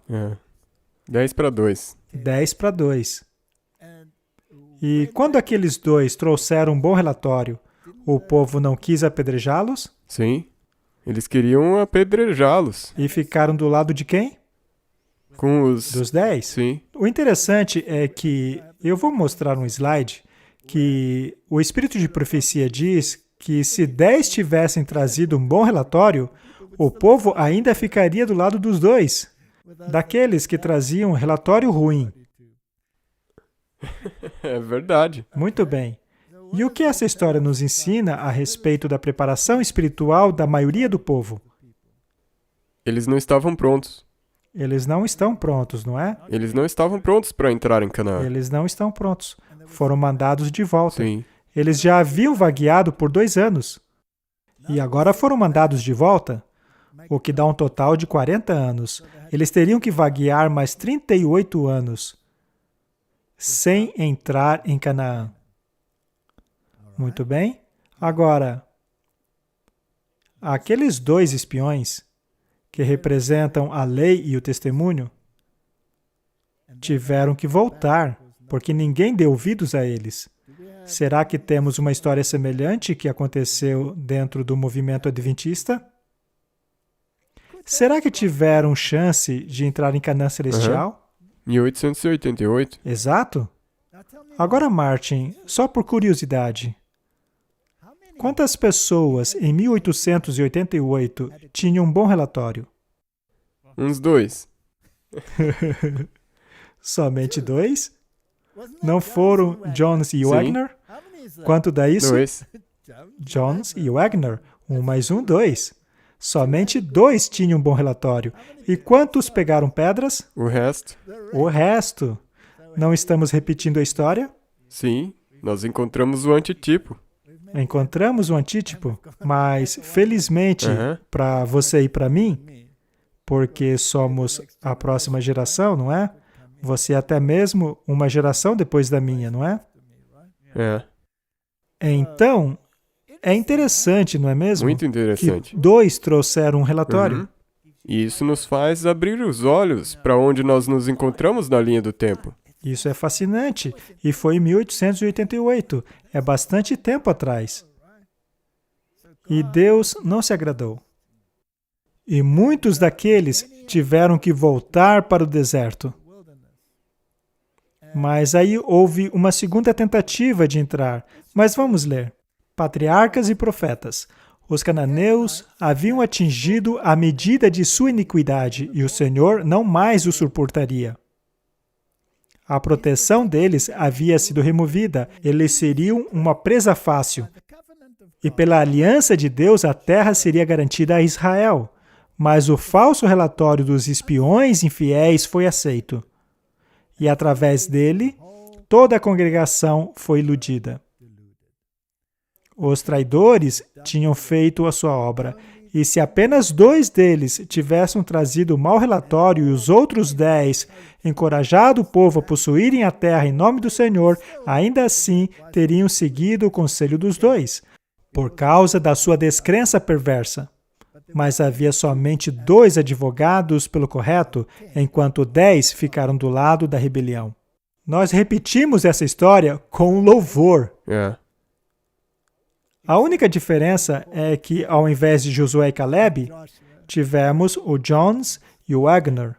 10-2. 10-2. E quando aqueles 2 trouxeram um bom relatório, o povo não quis apedrejá-los? Sim. Eles queriam apedrejá-los. E ficaram do lado de quem? Com os... Dos 10? Sim. O interessante é que, eu vou mostrar um slide, que o Espírito de Profecia diz que se 10 tivessem trazido um bom relatório, o povo ainda ficaria do lado dos 2, daqueles que traziam um relatório ruim. É verdade. Muito bem. E o que essa história nos ensina a respeito da preparação espiritual da maioria do povo? Eles não estavam prontos. Eles não estão prontos, não é? Eles não estavam prontos para entrar em Canaã. Eles não estão prontos. Foram mandados de volta. Sim. Eles já haviam vagueado por 2 anos. E agora foram mandados de volta, o que dá um total de 40 anos. Eles teriam que vaguear mais 38 anos sem entrar em Canaã. Muito bem. Agora, aqueles 2 espiões que representam a lei e o testemunho tiveram que voltar, porque ninguém deu ouvidos a eles. Será que temos uma história semelhante que aconteceu dentro do movimento adventista? Será que tiveram chance de entrar em Canaã Celestial? 1888. Exato. Agora, Martin, só por curiosidade, quantas pessoas em 1888 tinham um bom relatório? Uns 2. Somente 2? Não foram Jones e Sim. Wagner? Quanto dá isso? 2. Jones e Wagner. 1 mais 1, 2. Somente 2 tinham um bom relatório. E quantos pegaram pedras? O resto? O resto. Não estamos repetindo a história? Sim. Nós encontramos o antitipo. Encontramos o antítipo, mas felizmente para você e para mim, porque somos a próxima geração, não é? Você é até mesmo uma geração depois da minha, não é? Então, é interessante, não é mesmo? Muito interessante. Que 2 trouxeram um relatório. E isso nos faz abrir os olhos para onde nós nos encontramos na linha do tempo. Isso é fascinante. E foi em 1888. É bastante tempo atrás. E Deus não se agradou. E muitos daqueles tiveram que voltar para o deserto. Mas aí houve uma segunda tentativa de entrar. Mas vamos ler. Patriarcas e profetas. Os cananeus haviam atingido a medida de sua iniquidade e o Senhor não mais os suportaria. A proteção deles havia sido removida. Eles seriam uma presa fácil. E pela aliança de Deus, a terra seria garantida a Israel. Mas o falso relatório dos espiões infiéis foi aceito. E através dele, toda a congregação foi iludida. Os traidores tinham feito a sua obra. E se apenas 2 deles tivessem trazido mau relatório e os outros 10 encorajado o povo a possuírem a terra em nome do Senhor, ainda assim teriam seguido o conselho dos 2, por causa da sua descrença perversa. Mas havia somente 2 advogados pelo correto, enquanto 10 ficaram do lado da rebelião. Nós repetimos essa história com louvor. A única diferença é que, ao invés de Josué e Caleb, tivemos o Jones e o Wagner.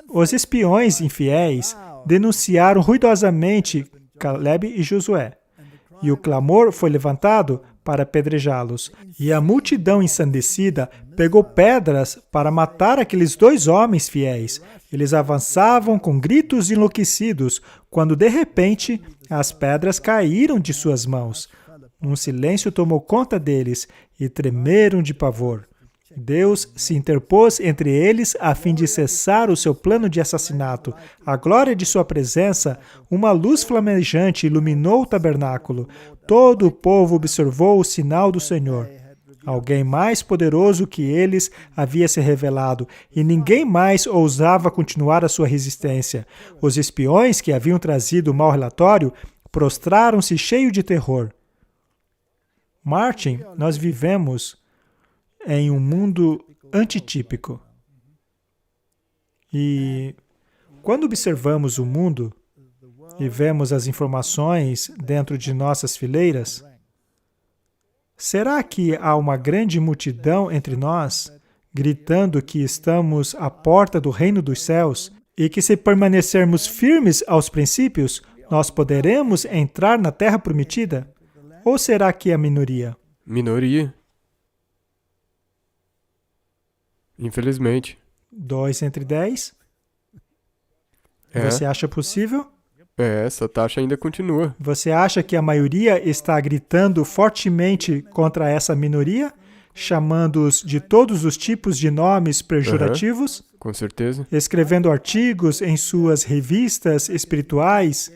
Os espiões infiéis denunciaram ruidosamente Caleb e Josué, e o clamor foi levantado para apedrejá-los. E a multidão ensandecida pegou pedras para matar aqueles 2 homens fiéis. Eles avançavam com gritos enlouquecidos, quando de repente as pedras caíram de suas mãos. Um silêncio tomou conta deles e tremeram de pavor. Deus se interpôs entre eles a fim de cessar o seu plano de assassinato. A glória de sua presença, uma luz flamejante, iluminou o tabernáculo. Todo o povo observou o sinal do Senhor. Alguém mais poderoso que eles havia se revelado, e ninguém mais ousava continuar a sua resistência. Os espiões que haviam trazido o mau relatório prostraram-se cheios de terror. Martin, nós vivemos em um mundo antitípico. E quando observamos o mundo e vemos as informações dentro de nossas fileiras, será que há uma grande multidão entre nós gritando que estamos à porta do reino dos céus e que, se permanecermos firmes aos princípios, nós poderemos entrar na terra prometida? Ou será que é a minoria? Minoria. Infelizmente. 2 entre 10? É. Você acha possível? Essa taxa ainda continua. Você acha que a maioria está gritando fortemente contra essa minoria, chamando-os de todos os tipos de nomes pejorativos? Com certeza. Escrevendo artigos em suas revistas espirituais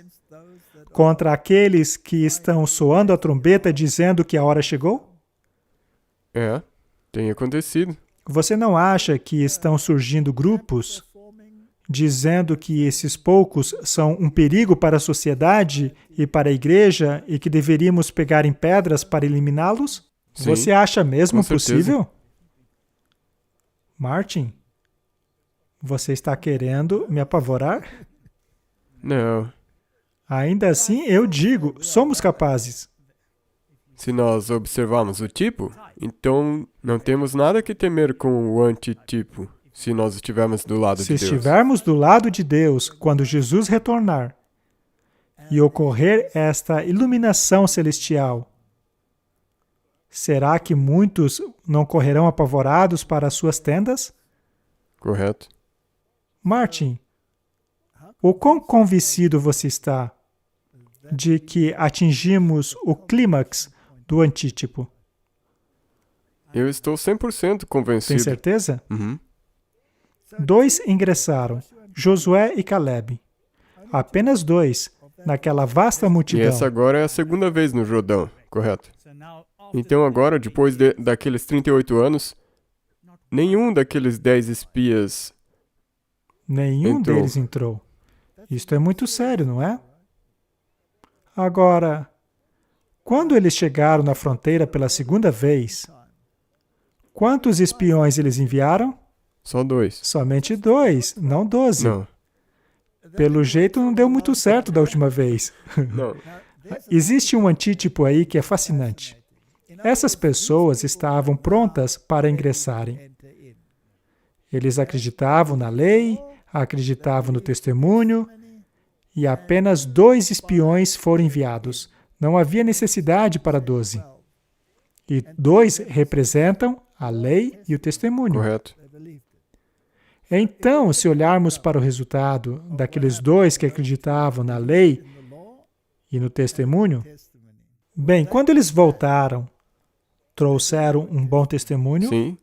contra aqueles que estão soando a trombeta dizendo que a hora chegou? É, tem acontecido. Você não acha que estão surgindo grupos dizendo que esses poucos são um perigo para a sociedade e para a igreja e que deveríamos pegar em pedras para eliminá-los? Sim, você acha mesmo com certeza. possível? Martin, você está querendo me apavorar? Não. Ainda assim, eu digo, somos capazes. Se nós observarmos o tipo, então não temos nada que temer com o antitipo, se nós estivermos do lado de Deus. Se estivermos do lado de Deus, quando Jesus retornar e ocorrer esta iluminação celestial, será que muitos não correrão apavorados para as suas tendas? Correto. Martin, o quão convencido você está de que atingimos o clímax do antítipo? Eu estou 100% convencido. Tem certeza? Uhum. 2 ingressaram, Josué e Caleb. Apenas 2, naquela vasta E multidão. essa agora é a segunda vez no Jordão, correto? Então agora, depois daqueles 38 anos, nenhum daqueles 10 espias Nenhum entrou. deles entrou. Isto é muito sério, não é? Agora, quando eles chegaram na fronteira pela segunda vez, quantos espiões eles enviaram? Só 2. Somente 2, não 12. Não, Pelo jeito não deu muito certo da última vez. não. Existe um antítipo aí que é fascinante. Essas pessoas estavam prontas para ingressarem. Eles acreditavam na lei, acreditavam no testemunho, e apenas 2 espiões foram enviados. Não havia necessidade para 12. E 2 representam a lei e o testemunho. Correto. Então, se olharmos para o resultado daqueles 2 que acreditavam na lei e no testemunho, bem, quando eles voltaram, trouxeram um bom testemunho? Sim,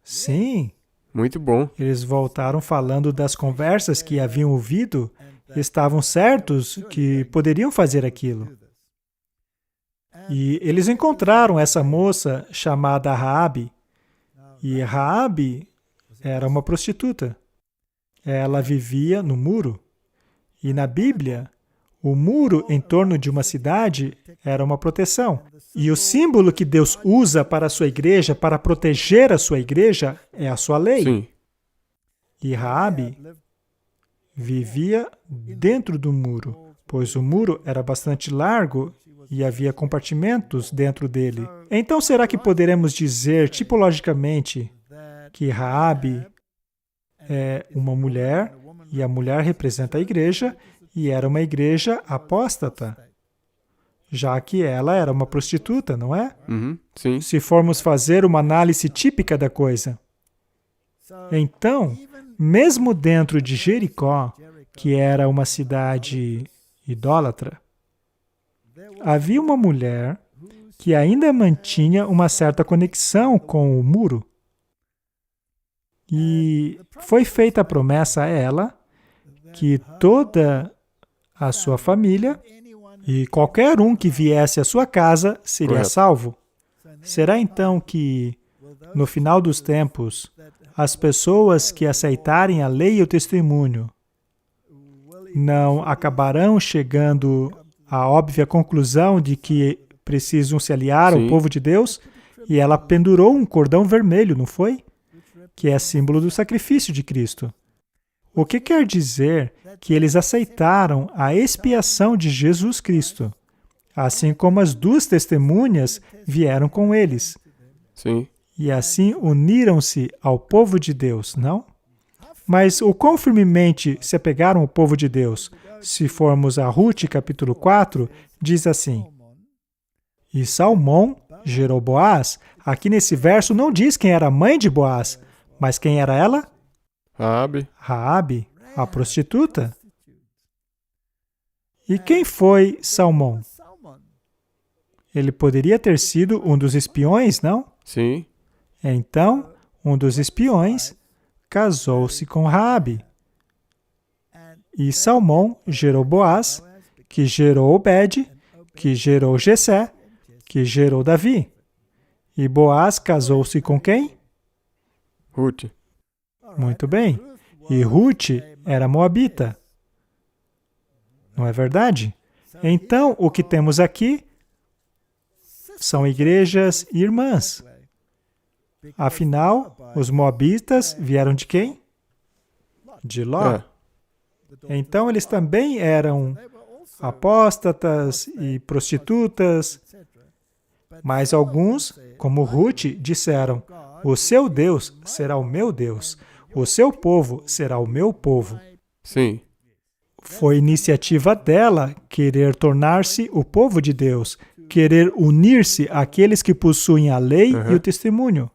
Sim. muito bom. Eles voltaram falando das conversas que haviam ouvido e estavam certos que poderiam fazer aquilo. E eles encontraram essa moça chamada Raabe. E Raabe era uma prostituta. Ela vivia no muro. E na Bíblia, o muro em torno de uma cidade era uma proteção. E o símbolo que Deus usa para a sua igreja, para proteger a sua igreja, é a sua lei. Sim, E Raabe vivia dentro do muro, pois o muro era bastante largo e havia compartimentos dentro dele. Então, será que poderemos dizer tipologicamente que Raabe é uma mulher E a mulher representa a igreja, e era uma igreja apóstata, já que ela era uma prostituta, não é? Sim. Se formos fazer uma análise típica da coisa. Então, mesmo dentro de Jericó, que era uma cidade idólatra, havia uma mulher que ainda mantinha uma certa conexão com o muro. E foi feita a promessa a ela que toda a sua família e qualquer um que viesse à sua casa seria Correto. salvo. Será então que, no final dos tempos, as pessoas que aceitarem a lei e o testemunho não acabarão chegando à óbvia conclusão de que precisam se aliar ao Sim. povo de Deus? E ela pendurou um cordão vermelho, não foi? Que é símbolo do sacrifício de Cristo. O que quer dizer que eles aceitaram a expiação de Jesus Cristo, assim como as duas testemunhas vieram com eles. Sim. E assim uniram-se ao povo de Deus, não? Mas o quão firmemente se apegaram ao povo de Deus? Se formos a Ruth, capítulo 4, diz assim: E Salmão gerou Boaz. Aqui nesse verso não diz quem era a mãe de Boaz, mas quem era ela? Raabe. Raabe, a prostituta. E quem foi Salmão? Ele poderia ter sido um dos espiões, não? Sim. Então, um dos espiões casou-se com Raabe. E Salmão gerou Boaz, que gerou Obed, que gerou Jessé, que gerou Davi. E Boaz casou-se com quem? Ruth. Muito bem. E Ruth era moabita. Não é verdade? Então, o que temos aqui são igrejas irmãs. Afinal, os moabitas vieram de quem? De Ló. Então, eles também eram apóstatas e prostitutas. Mas alguns, como Ruth, disseram: o seu Deus será o meu Deus, o seu povo será o meu povo. Sim. Foi iniciativa dela querer tornar-se o povo de Deus, querer unir-se àqueles que possuem a lei e o testemunho.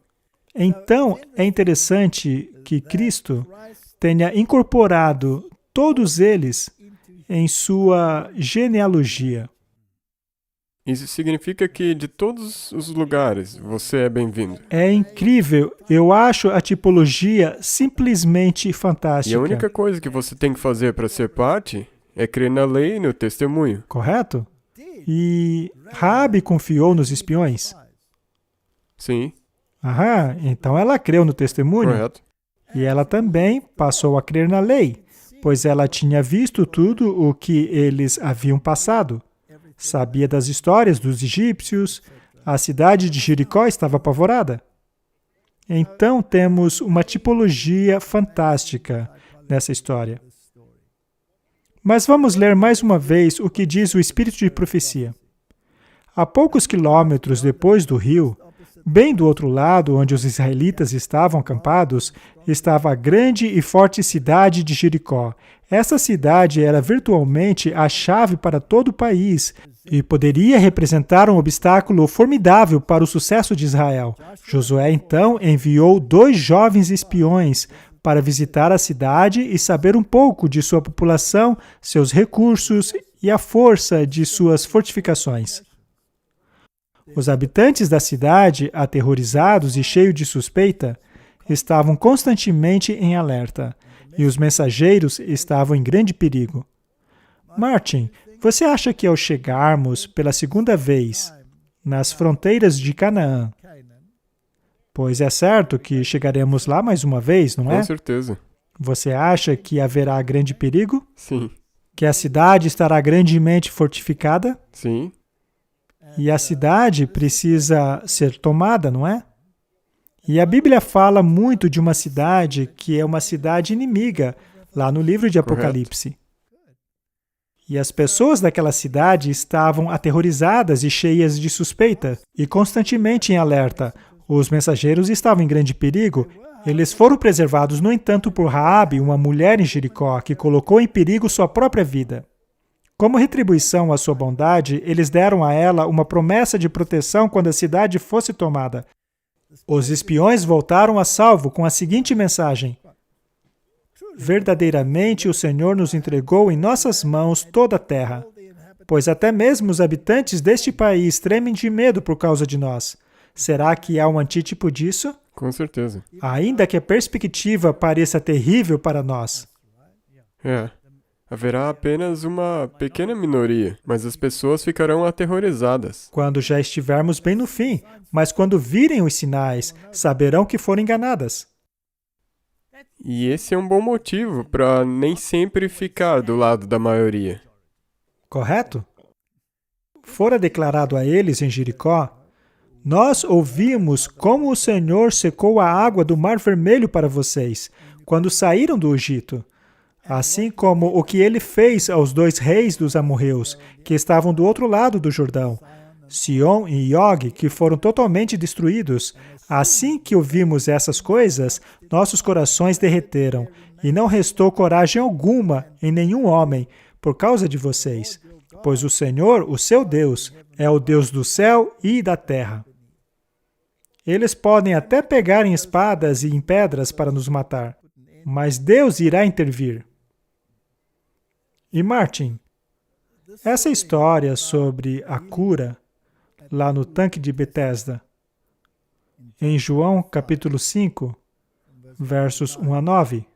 Então, é interessante que Cristo tenha incorporado todos eles em sua genealogia. Isso significa que de todos os lugares você é bem-vindo. É incrível. Eu acho a tipologia simplesmente E fantástica. a única coisa que você tem que fazer para ser parte é crer na lei e no testemunho. Correto? E Raabe confiou nos espiões? Sim. Aham, então ela creu no testemunho. Correto. E ela também passou a crer na lei, pois ela tinha visto tudo o que eles haviam passado. Sabia das histórias dos egípcios, a cidade de Jericó estava apavorada. Então temos uma tipologia fantástica nessa história. Mas vamos ler mais uma vez o que diz o Espírito de Profecia. A poucos quilômetros depois do rio, bem do outro lado onde os israelitas estavam acampados, estava a grande e forte cidade de Jericó. Essa cidade era virtualmente a chave para todo o país e poderia representar um obstáculo formidável para o sucesso de Israel. Josué, então, enviou 2 jovens espiões para visitar a cidade e saber um pouco de sua população, seus recursos e a força de suas fortificações. Os habitantes da cidade, aterrorizados e cheios de suspeita, estavam constantemente em alerta, e os mensageiros estavam em grande perigo. Martin, você acha que ao chegarmos pela segunda vez nas fronteiras de Canaã, pois é certo que chegaremos lá mais uma vez, não é? Com certeza. Você acha que haverá grande perigo? Sim. Que a cidade estará grandemente fortificada? Sim. E a cidade precisa ser tomada, não é? E a Bíblia fala muito de uma cidade que é uma cidade inimiga, lá no livro de Apocalipse. E as pessoas daquela cidade estavam aterrorizadas e cheias de suspeita, e constantemente em alerta. Os mensageiros estavam em grande perigo, Eles foram preservados, no entanto, por Raabe, uma mulher em Jericó, que colocou em perigo sua própria vida. Como retribuição à sua bondade, eles deram a ela uma promessa de proteção quando a cidade fosse tomada. Os espiões voltaram a salvo com a seguinte mensagem: verdadeiramente o Senhor nos entregou em nossas mãos toda a terra, pois até mesmo os habitantes deste país tremem de medo por causa de nós. Será que há um antítipo disso? Com certeza. Ainda que a perspectiva pareça terrível para nós. Haverá apenas uma pequena minoria, mas as pessoas ficarão aterrorizadas. Quando já estivermos bem no fim, mas quando virem os sinais, saberão que foram enganadas. E esse é um bom motivo para nem sempre ficar do lado da maioria. Correto? Fora declarado a eles em Jericó: nós ouvimos como o Senhor secou a água do Mar Vermelho para vocês, quando saíram do Egito, assim como o que ele fez aos 2 reis dos amorreus, que estavam do outro lado do Jordão, Sion e Og, que foram totalmente destruídos. Assim que ouvimos essas coisas, nossos corações derreteram, e não restou coragem alguma em nenhum homem, por causa de vocês, pois o Senhor, o seu Deus, é o Deus do céu e da terra. Eles podem até pegar em espadas e em pedras para nos matar, mas Deus irá intervir. E Martin, essa história sobre a cura lá no tanque de Betesda, em João capítulo 5, versos 1 a 9,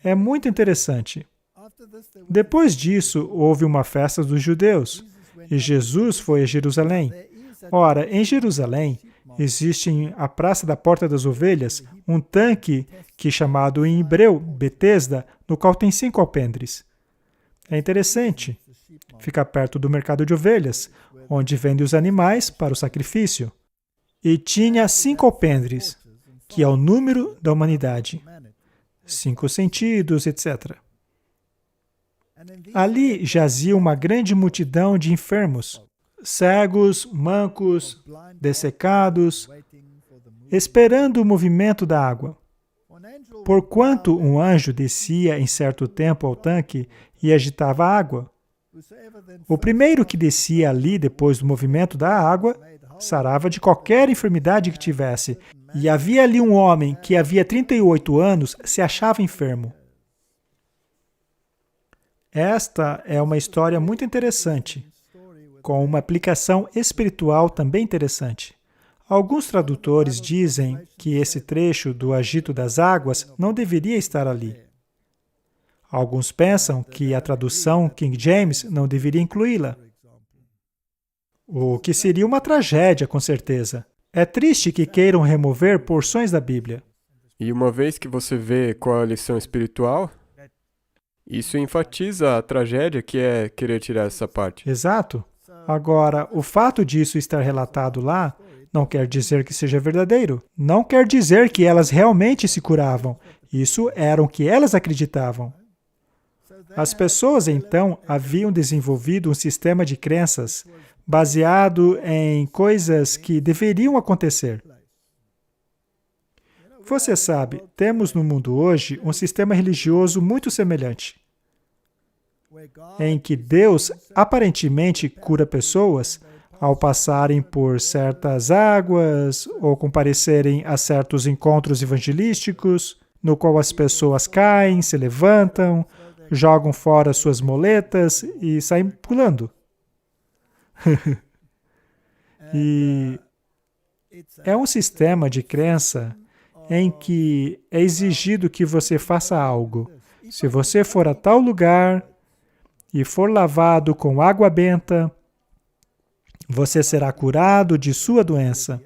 é muito interessante. Depois disso, houve uma festa dos judeus, e Jesus foi a Jerusalém. Ora, em Jerusalém, existe a Praça da Porta das Ovelhas, um tanque que é chamado em hebreu Betesda, no qual tem 5 alpendres. É interessante. Fica perto do mercado de ovelhas, onde vende os animais para o sacrifício. E tinha 5 alpendres, que é o número da humanidade. 5 sentidos, etc. Ali jazia uma grande multidão de enfermos, cegos, mancos, dessecados, esperando o movimento da água. Porquanto um anjo descia em certo tempo ao tanque e agitava a água. O primeiro que descia ali depois do movimento da água, sarava de qualquer enfermidade que tivesse. E havia ali um homem que havia 38 anos se achava enfermo. Esta é uma história muito interessante, com uma aplicação espiritual também interessante. Alguns tradutores dizem que esse trecho do agito das águas não deveria estar ali. Alguns pensam que a tradução King James não deveria incluí-la. O que seria uma tragédia, com certeza. É triste que queiram remover porções da Bíblia. E uma vez que você vê qual é a lição espiritual, isso enfatiza a tragédia que é querer tirar essa parte. Exato. Agora, o fato disso estar relatado lá não quer dizer que seja verdadeiro. Não quer dizer que elas realmente se curavam. Isso era o que elas acreditavam. As pessoas, então, haviam desenvolvido um sistema de crenças baseado em coisas que deveriam acontecer. Você sabe, temos no mundo hoje um sistema religioso muito semelhante, em que Deus aparentemente cura pessoas ao passarem por certas águas ou comparecerem a certos encontros evangelísticos, no qual as pessoas caem, se levantam, jogam fora suas moletas e saem pulando. E é um sistema de crença em que é exigido que você faça algo. Se você for a tal lugar e for lavado com água benta, você será curado de sua doença.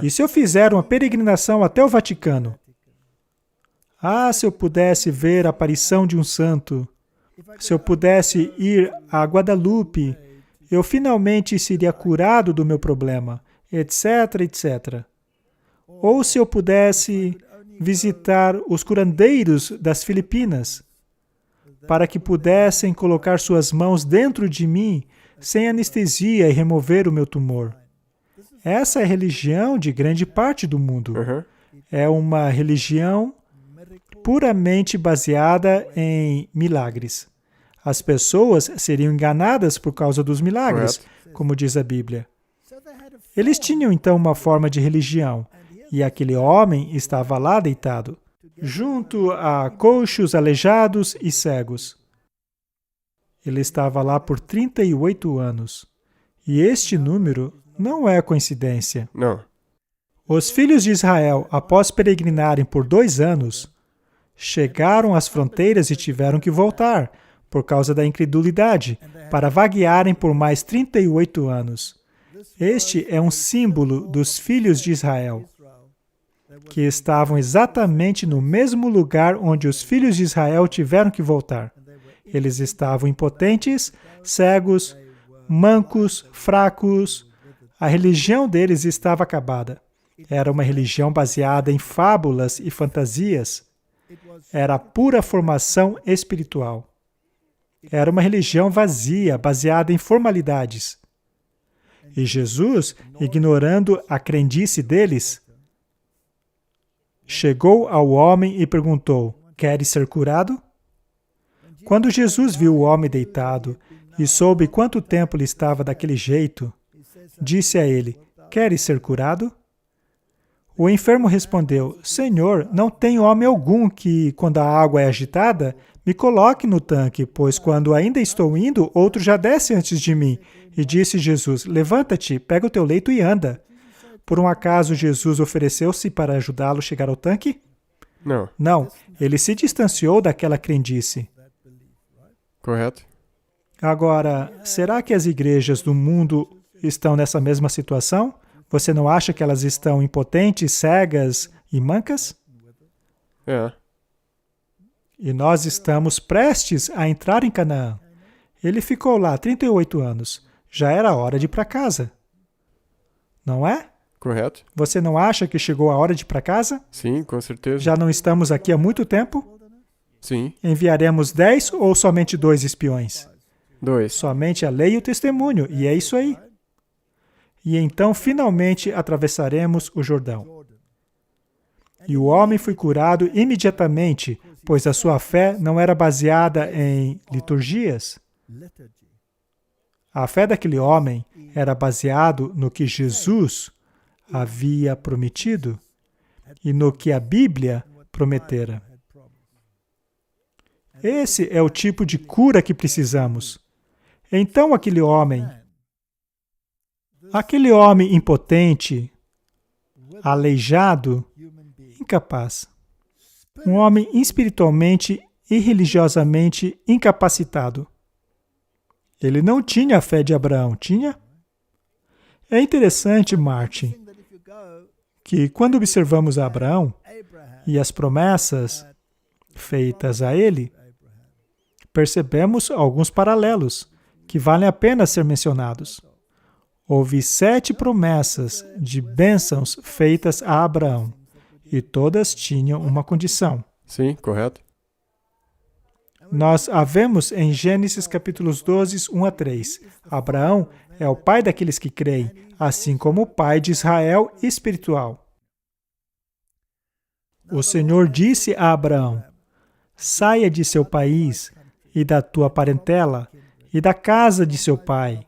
E se eu fizer uma peregrinação até o Vaticano? Ah, se eu pudesse ver a aparição de um santo, se eu pudesse ir a Guadalupe, eu finalmente seria curado do meu problema, etc, etc. Ou se eu pudesse visitar os curandeiros das Filipinas, para que pudessem colocar suas mãos dentro de mim, sem anestesia e remover o meu tumor. Essa é a religião de grande parte do mundo. é uma religião puramente baseada em milagres. As pessoas seriam enganadas por causa dos milagres, como diz a Bíblia. Eles tinham então uma forma de religião, e aquele homem estava lá deitado, junto a coxos, aleijados e cegos. Ele estava lá por 38 anos. E este número não é coincidência. Não. Os filhos de Israel, após peregrinarem por 2 anos, chegaram às fronteiras e tiveram que voltar, por causa da incredulidade, para vaguearem por mais 38 anos. Este é um símbolo dos filhos de Israel, que estavam exatamente no mesmo lugar onde os filhos de Israel tiveram que voltar. Eles estavam impotentes, cegos, mancos, fracos. A religião deles estava acabada. Era uma religião baseada em fábulas e fantasias. Era pura formação espiritual. Era uma religião vazia, baseada em formalidades. E Jesus, ignorando a crendice deles, chegou ao homem e perguntou: "Queres ser curado?" Quando Jesus viu o homem deitado e soube quanto tempo ele estava daquele jeito, disse a ele: "Queres ser curado?" O enfermo respondeu: "Senhor, não tem homem algum que, quando a água é agitada, me coloque no tanque, pois quando ainda estou indo, outro já desce antes de mim." E disse Jesus: "Levanta-te, pega o teu leito e anda." Por um acaso Jesus ofereceu-se para ajudá-lo a chegar ao tanque? Não. Não, ele se distanciou daquela crendice. Correto? Agora, será que as igrejas do mundo estão nessa mesma situação? Você não acha que elas estão impotentes, cegas e mancas? É. E nós estamos prestes a entrar em Canaã. Ele ficou lá 38 anos. Já era hora de ir para casa. Não é? Correto? Você não acha que chegou a hora de ir para casa? Sim, com certeza. Já não estamos aqui há muito tempo? Sim. Enviaremos 10 ou somente 2 espiões? 2. Somente a lei e o testemunho, e é isso aí. E então, finalmente, atravessaremos o Jordão. E o homem foi curado imediatamente, pois a sua fé não era baseada em liturgias. A fé daquele homem era baseado no que Jesus havia prometido e no que a Bíblia prometera. Esse é o tipo de cura que precisamos. Então aquele homem impotente, aleijado, incapaz, um homem espiritualmente e religiosamente incapacitado. Ele não tinha a fé de Abraão, tinha? É interessante, Martin, que quando observamos Abraão e as promessas feitas a ele, percebemos alguns paralelos que valem a pena ser mencionados. Houve 7 promessas de bênçãos feitas a Abraão, e todas tinham uma condição. Sim, correto. Nós a vemos em Gênesis capítulos 12, 1 a 3. Abraão é o pai daqueles que creem, assim como o pai de Israel espiritual. O Senhor disse a Abraão: "Saia de seu país e da tua parentela e da casa de seu pai.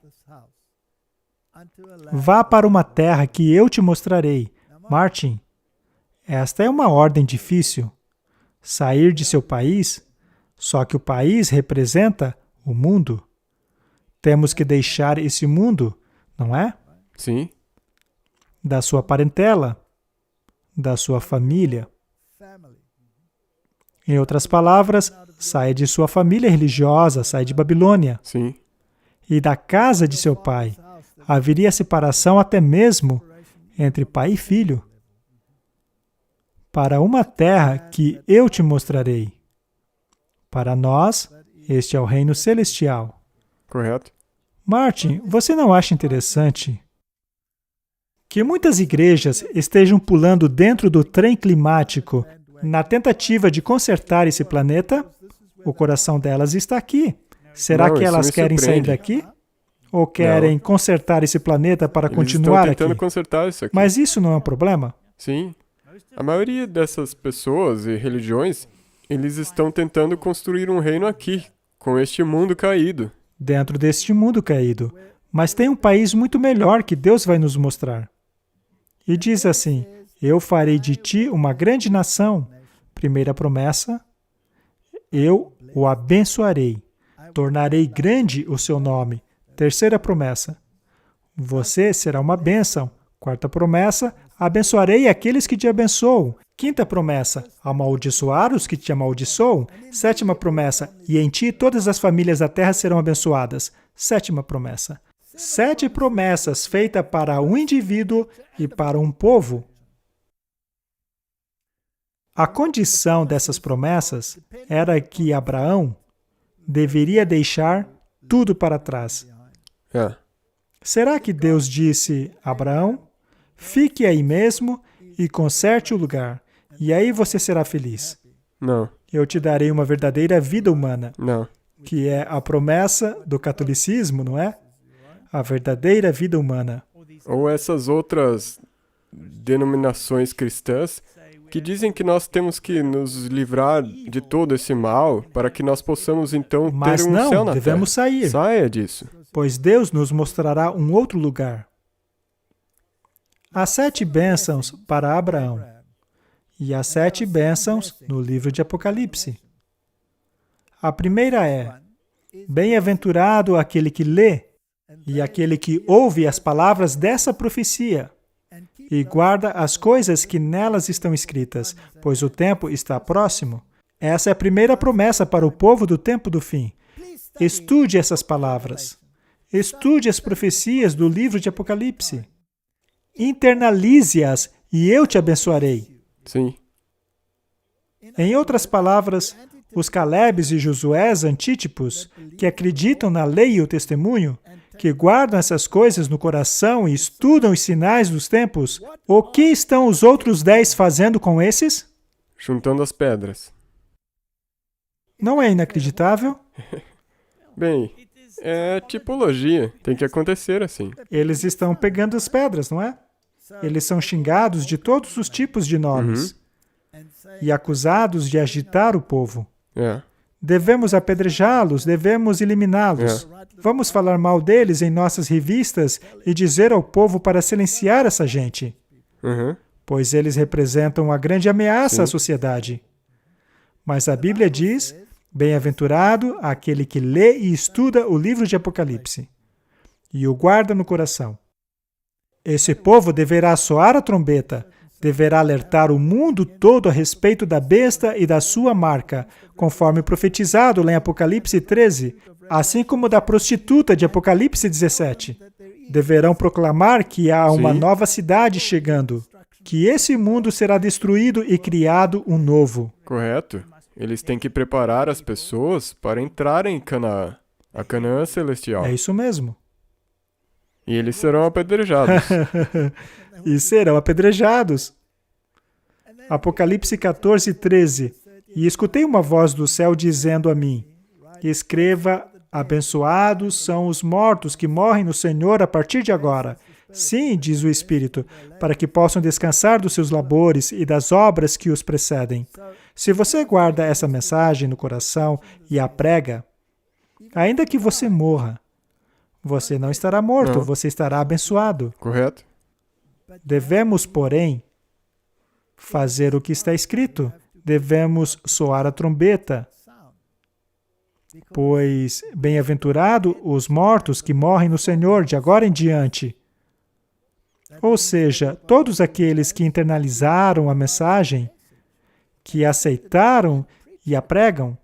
Vá para uma terra que eu te mostrarei." Martin, esta é uma ordem difícil. Sair de seu país, só que o país representa o mundo. Temos que deixar esse mundo, não é? Sim. Da sua parentela, da sua família. Em outras palavras, saia de sua família religiosa, saia de Babilônia. Sim. E da casa de seu pai. Haveria separação até mesmo entre pai e filho. Para uma terra que eu te mostrarei. Para nós, este é o reino celestial. Correto. Martin, você não acha interessante que muitas igrejas estejam pulando dentro do trem climático na tentativa de consertar esse planeta? O coração delas está aqui. Será Não, que isso elas me querem sair surpreende. daqui? Ou querem consertar esse planeta para Eles continuar estão tentando aqui? consertar isso aqui. Mas isso não é um problema? Sim. A maioria dessas pessoas e religiões, eles estão tentando construir um reino aqui, com este mundo caído. Dentro deste mundo caído. Mas tem um país muito melhor que Deus vai nos mostrar. E diz assim, eu farei de ti uma grande nação. Primeira promessa, eu o abençoarei. Tornarei grande o seu nome. Terceira promessa, você será uma bênção. Quarta promessa, abençoarei aqueles que te abençoam. Quinta promessa, amaldiçoar os que te amaldiçoam. Sétima promessa, e em ti todas as famílias da terra serão abençoadas. Sétima promessa. 7 promessas feitas para um indivíduo e para um povo. A condição dessas promessas era que Abraão deveria deixar tudo para trás. Será que Deus disse a Abraão, fique aí mesmo e conserte o lugar, e aí você será feliz? Não. Eu te darei uma verdadeira vida humana. Não. Que é a promessa do catolicismo, não é? A verdadeira vida humana. Ou essas outras denominações cristãs que dizem que nós temos que nos livrar de todo esse mal para que nós possamos então ter um céu na devemos terra. sair. Saia disso. Pois Deus nos mostrará um outro lugar. Há 7 bênçãos para Abraão. E há 7 bênçãos no livro de Apocalipse. A primeira é, bem-aventurado aquele que lê e aquele que ouve as palavras dessa profecia e guarda as coisas que nelas estão escritas, pois o tempo está próximo. Essa é a primeira promessa para o povo do tempo do fim. Estude essas palavras. Estude as profecias do livro de Apocalipse. Internalize-as e eu te abençoarei. Sim. Em outras palavras, os Calebes e Josués antítipos, que acreditam na lei e o testemunho, que guardam essas coisas no coração e estudam os sinais dos tempos, o que estão os outros 10 fazendo com esses? Juntando as pedras. Não é inacreditável? Bem, é tipologia. Tem que acontecer assim. Eles estão pegando as pedras, não é? Eles são xingados de todos os tipos de nomes e acusados de agitar o povo. Devemos apedrejá-los, devemos eliminá-los. Vamos falar mal deles em nossas revistas e dizer ao povo para silenciar essa gente. Pois eles representam uma grande ameaça à sociedade. Mas a Bíblia diz, bem-aventurado aquele que lê e estuda o livro de Apocalipse e o guarda no coração. Esse povo deverá soar a trombeta, deverá alertar o mundo todo a respeito da besta e da sua marca, conforme profetizado lá em Apocalipse 13, assim como da prostituta de Apocalipse 17. Deverão proclamar que há uma nova cidade chegando, que esse mundo será destruído e criado um novo. Correto. Eles têm que preparar as pessoas para entrarem em Canaã, a Canaã celestial. É isso mesmo. E eles serão apedrejados. E serão apedrejados. Apocalipse 14, 13. E escutei uma voz do céu dizendo a mim, escreva, abençoados são os mortos que morrem no Senhor a partir de agora. Sim, diz o Espírito, para que possam descansar dos seus labores e das obras que os precedem. Se você guarda essa mensagem no coração e a prega, ainda que você morra, você não estará morto, você estará abençoado. Correto. Devemos, porém, fazer o que está escrito. Devemos soar a trombeta. Pois, bem-aventurado os mortos que morrem no Senhor de agora em diante. Ou seja, todos aqueles que internalizaram a mensagem, que aceitaram e a pregam,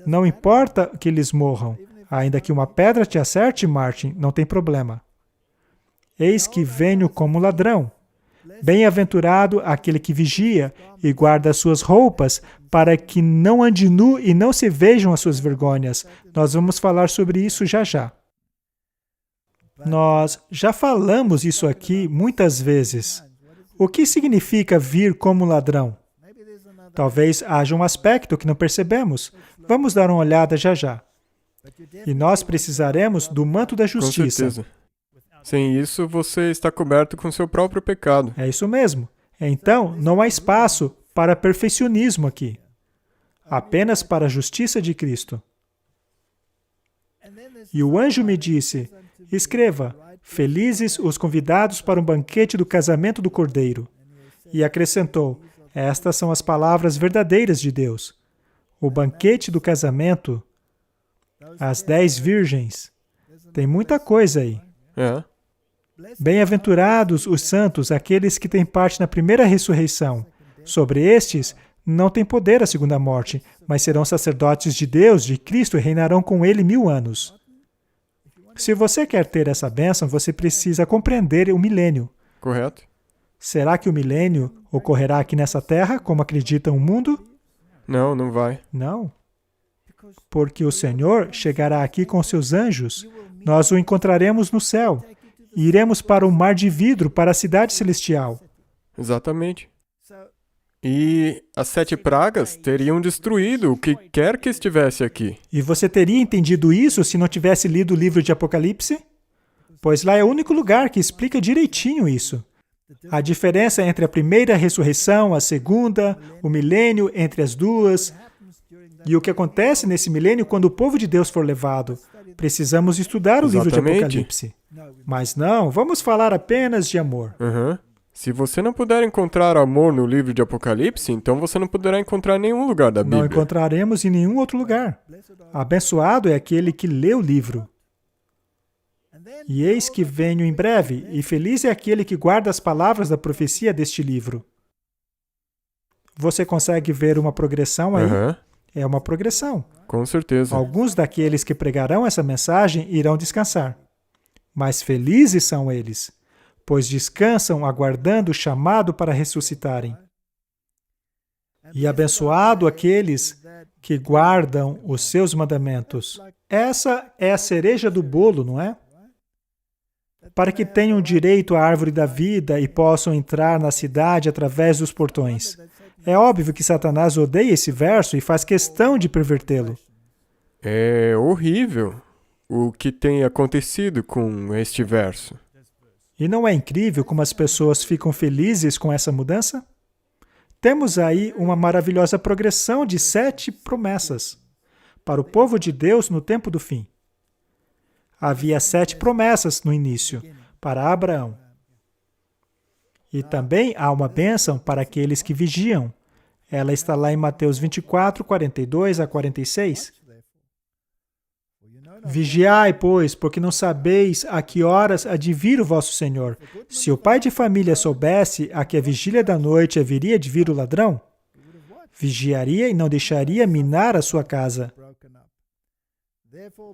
não importa que eles morram, ainda que uma pedra te acerte, Martin, não tem problema. Eis que venho como ladrão. Bem-aventurado aquele que vigia e guarda as suas roupas, para que não ande nu e não se vejam as suas vergonhas. Nós vamos falar sobre isso já já. Nós já falamos isso aqui muitas vezes. O que significa vir como ladrão? Talvez haja um aspecto que não percebemos. Vamos dar uma olhada já já. E nós precisaremos do manto da justiça. Com certeza. Sem isso, você está coberto com seu próprio pecado. É isso mesmo. Então, não há espaço para perfeccionismo aqui, apenas para a justiça de Cristo. E o anjo me disse, escreva, felizes os convidados para um banquete do casamento do Cordeiro. E acrescentou, estas são as palavras verdadeiras de Deus. O banquete do casamento, as 10 virgens, tem muita coisa aí. É. Bem-aventurados os santos, aqueles que têm parte na primeira ressurreição. Sobre estes, não tem poder a segunda morte, mas serão sacerdotes de Deus, de Cristo, e reinarão com Ele 1000 anos. Se você quer ter essa bênção, você precisa compreender o milênio. Correto? Será que o milênio ocorrerá aqui nessa terra, como acredita o mundo? Não, não vai. Não. Porque o Senhor chegará aqui com seus anjos. Nós o encontraremos no céu. E iremos para o mar de vidro, para a cidade celestial. Exatamente. E as 7 pragas teriam destruído o que quer que estivesse aqui. E você teria entendido isso se não tivesse lido o livro de Apocalipse? Pois lá é o único lugar que explica direitinho isso. A diferença entre a primeira ressurreição, a segunda, o milênio entre as duas, e o que acontece nesse milênio quando o povo de Deus for levado. Precisamos estudar o livro de Apocalipse. Mas não, vamos falar apenas de amor. Se você não puder encontrar amor no livro de Apocalipse, então você não poderá encontrar em nenhum lugar da Bíblia. Não encontraremos em nenhum outro lugar. Abençoado é aquele que lê o livro. E eis que venho em breve, e feliz é aquele que guarda as palavras da profecia deste livro. Você consegue ver uma progressão aí? É uma progressão. Com certeza. Alguns daqueles que pregarão essa mensagem irão descansar. Mas felizes são eles, pois descansam aguardando o chamado para ressuscitarem. E abençoado aqueles que guardam os seus mandamentos. Essa é a cereja do bolo, não é? Para que tenham direito à árvore da vida e possam entrar na cidade através dos portões. É óbvio que Satanás odeia esse verso e faz questão de pervertê-lo. É horrível o que tem acontecido com este verso. E não é incrível como as pessoas ficam felizes com essa mudança? Temos aí uma maravilhosa progressão de 7 promessas para o povo de Deus no tempo do fim. Havia 7 promessas no início para Abraão. E também há uma bênção para aqueles que vigiam. Ela está lá em Mateus 24, 42 a 46. Vigiai, pois, porque não sabeis a que horas há de vir o vosso Senhor. Se o pai de família soubesse a que a vigília da noite haveria de vir o ladrão, vigiaria e não deixaria minar a sua casa.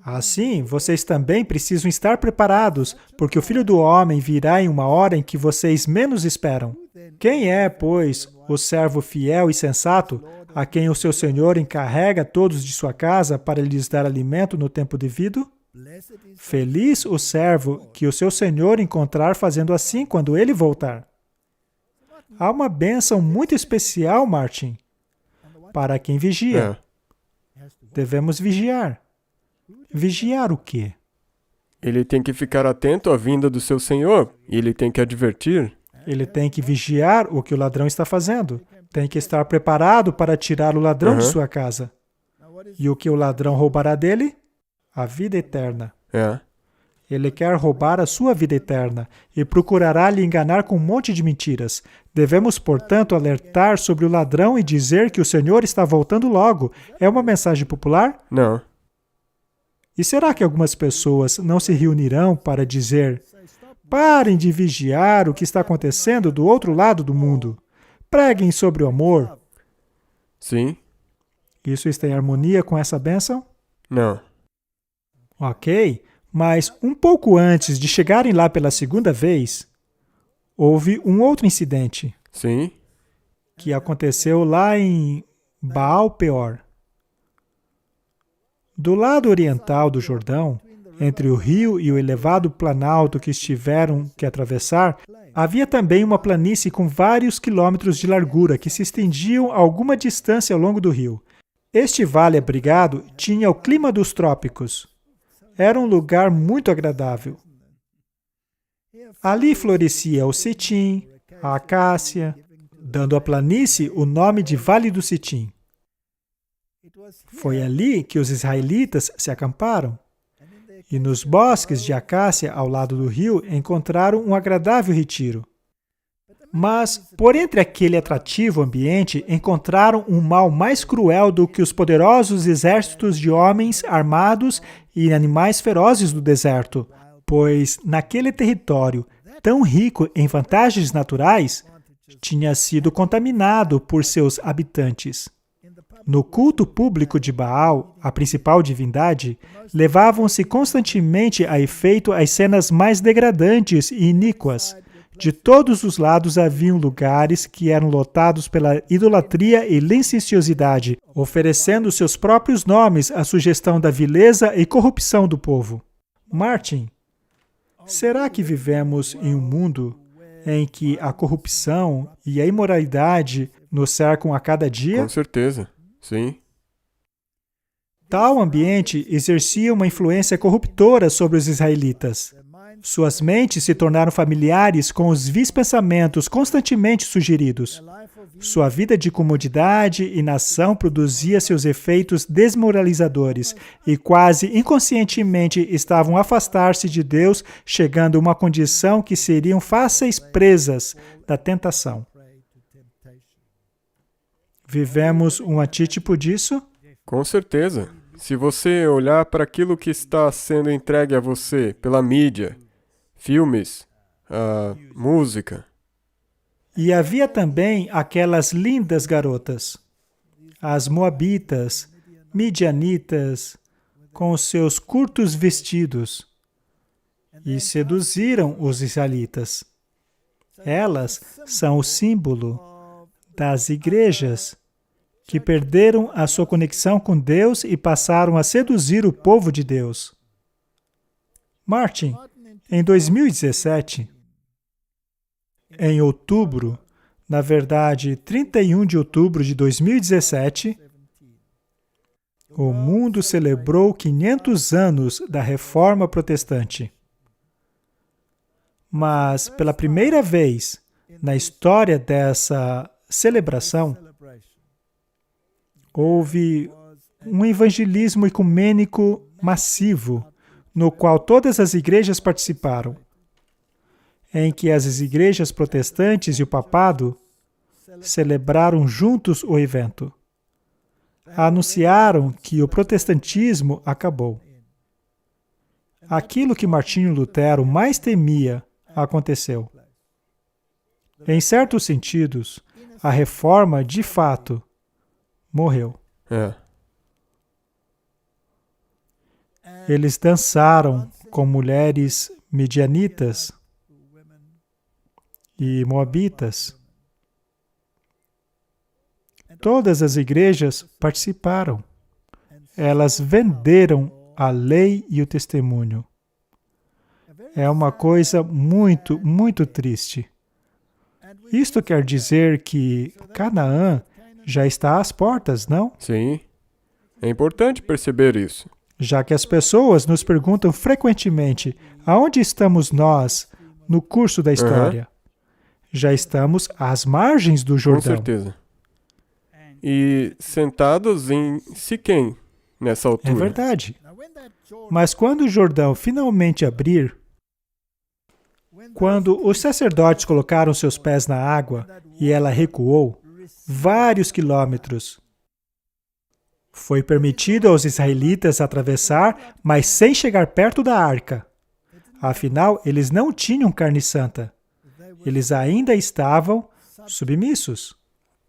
Assim, vocês também precisam estar preparados, porque o Filho do Homem virá em uma hora em que vocês menos esperam. Quem é, pois, o servo fiel e sensato, a quem o seu Senhor encarrega todos de sua casa para lhes dar alimento no tempo devido? Feliz o servo que o seu Senhor encontrar fazendo assim quando ele voltar. Há uma bênção muito especial, Martin, para quem vigia. Devemos vigiar. Vigiar o quê? Ele tem que ficar atento à vinda do seu Senhor, e ele tem que advertir. Ele tem que vigiar o que o ladrão está fazendo. Tem que estar preparado para tirar o ladrão de sua casa. E o que o ladrão roubará dele? A vida eterna. Ele quer roubar a sua vida eterna e procurará lhe enganar com um monte de mentiras. Devemos, portanto, alertar sobre o ladrão e dizer que o Senhor está voltando logo. É uma mensagem popular? Não. E será que algumas pessoas não se reunirão para dizer: parem de vigiar o que está acontecendo do outro lado do mundo. Preguem sobre o amor. Sim. Isso está em harmonia com essa bênção? Não. Ok, mas um pouco antes de chegarem lá pela segunda vez, houve um outro incidente. Sim. Que aconteceu lá em Baal-Peor. Do lado oriental do Jordão, entre o rio e o elevado planalto que tiveram que atravessar, havia também uma planície com vários quilômetros de largura que se estendiam a alguma distância ao longo do rio. Este vale abrigado tinha o clima dos trópicos. Era um lugar muito agradável. Ali florescia o cetim, a acácia, dando à planície o nome de Vale do Sitim. Foi ali que os israelitas se acamparam. E nos bosques de acácia ao lado do rio encontraram um agradável retiro. Mas, por entre aquele atrativo ambiente, encontraram um mal mais cruel do que os poderosos exércitos de homens armados e animais ferozes do deserto, pois naquele território, tão rico em vantagens naturais, tinha sido contaminado por seus habitantes. No culto público de Baal, a principal divindade, levavam-se constantemente a efeito as cenas mais degradantes e iníquas. De todos os lados haviam lugares que eram lotados pela idolatria e licenciosidade, oferecendo seus próprios nomes à sugestão da vileza e corrupção do povo. Martin, será que vivemos em um mundo em que a corrupção e a imoralidade nos cercam a cada dia? Com certeza, sim. Tal ambiente exercia uma influência corruptora sobre os israelitas. Suas mentes se tornaram familiares com os vis pensamentos constantemente sugeridos. Sua vida de comodidade e nação produzia seus efeitos desmoralizadores e quase inconscientemente estavam a afastar-se de Deus, chegando a uma condição que seriam fáceis presas da tentação. Vivemos um antítipo disso? Com certeza. Se você olhar para aquilo que está sendo entregue a você pela mídia, filmes, música. E havia também aquelas lindas garotas, as moabitas, midianitas, com os seus curtos vestidos, e seduziram os israelitas. Elas são o símbolo das igrejas que perderam a sua conexão com Deus e passaram a seduzir o povo de Deus. Martin, em 2017, em outubro, na verdade, 31 de outubro de 2017, o mundo celebrou 500 anos da Reforma Protestante. Mas, pela primeira vez na história dessa celebração, houve um evangelismo ecumênico massivo, no qual todas as igrejas participaram, em que as igrejas protestantes e o papado celebraram juntos o evento. Anunciaram que o protestantismo acabou. Aquilo que Martinho Lutero mais temia aconteceu. Em certos sentidos, a reforma, de fato, morreu. Eles dançaram com mulheres midianitas e moabitas. Todas as igrejas participaram. Elas venderam a lei e o testemunho. É uma coisa muito, muito triste. Isto quer dizer que Canaã já está às portas, não? Sim. É importante perceber isso. Já que as pessoas nos perguntam frequentemente aonde estamos nós no curso da história. Já estamos às margens do Jordão. Com certeza. E sentados em Siquém, nessa altura. É verdade. Mas quando o Jordão finalmente abrir, quando os sacerdotes colocaram seus pés na água e ela recuou vários quilômetros, foi permitido aos israelitas atravessar, mas sem chegar perto da arca. Afinal, eles não tinham carne santa. Eles ainda estavam submissos.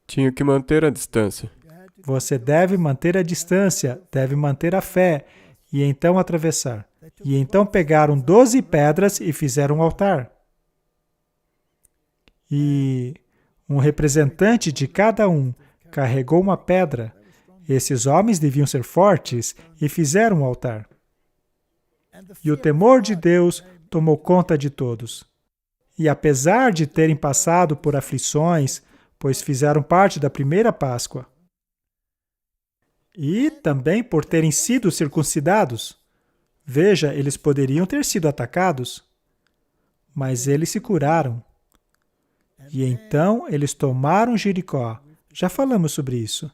Tinham que manter a distância. Você deve manter a distância, deve manter a fé, e então atravessar. E então pegaram 12 pedras e fizeram um altar. E um representante de cada um carregou uma pedra. Esses homens deviam ser fortes e fizeram um altar. E o temor de Deus tomou conta de todos. E apesar de terem passado por aflições, pois fizeram parte da primeira Páscoa, e também por terem sido circuncidados, veja, eles poderiam ter sido atacados, mas eles se curaram. E então eles tomaram Jericó. Já falamos sobre isso.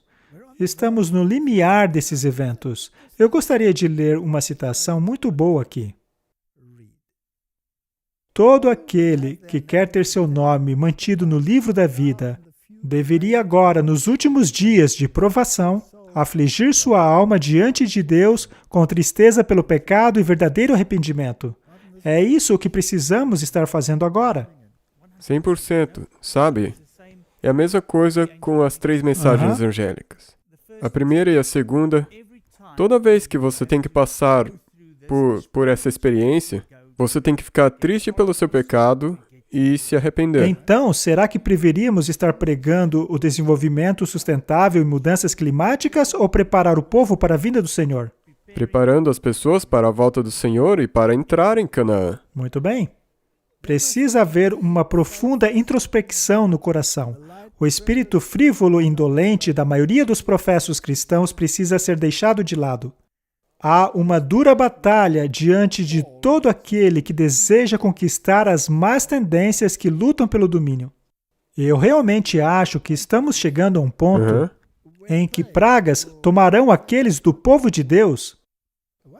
Estamos no limiar desses eventos. Eu gostaria de ler uma citação muito boa aqui. Todo aquele que quer ter seu nome mantido no livro da vida deveria agora, nos últimos dias de provação, afligir sua alma diante de Deus com tristeza pelo pecado e verdadeiro arrependimento. É isso que precisamos estar fazendo agora. 100%, sabe? É a mesma coisa com as 3 mensagens angélicas. A primeira e a segunda, toda vez que você tem que passar por essa experiência, você tem que ficar triste pelo seu pecado e se arrepender. Então, será que preferíamos estar pregando o desenvolvimento sustentável e mudanças climáticas ou preparar o povo para a vinda do Senhor? Preparando as pessoas para a volta do Senhor e para entrar em Canaã. Muito bem. Precisa haver uma profunda introspecção no coração. O espírito frívolo e indolente da maioria dos professos cristãos precisa ser deixado de lado. Há uma dura batalha diante de todo aquele que deseja conquistar as más tendências que lutam pelo domínio. Eu realmente acho que estamos chegando a um ponto em que pragas tomarão aqueles do povo de Deus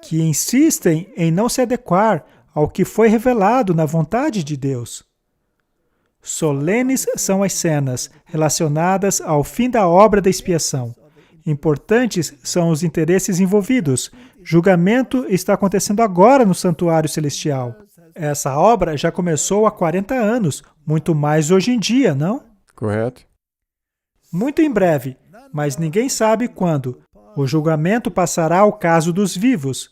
que insistem em não se adequar ao que foi revelado na vontade de Deus. Solenes são as cenas relacionadas ao fim da obra da expiação. Importantes são os interesses envolvidos. Julgamento está acontecendo agora no santuário celestial. Essa obra já começou há 40 anos, muito mais hoje em dia, não? Correto. Muito em breve, mas ninguém sabe quando. O julgamento passará ao caso dos vivos.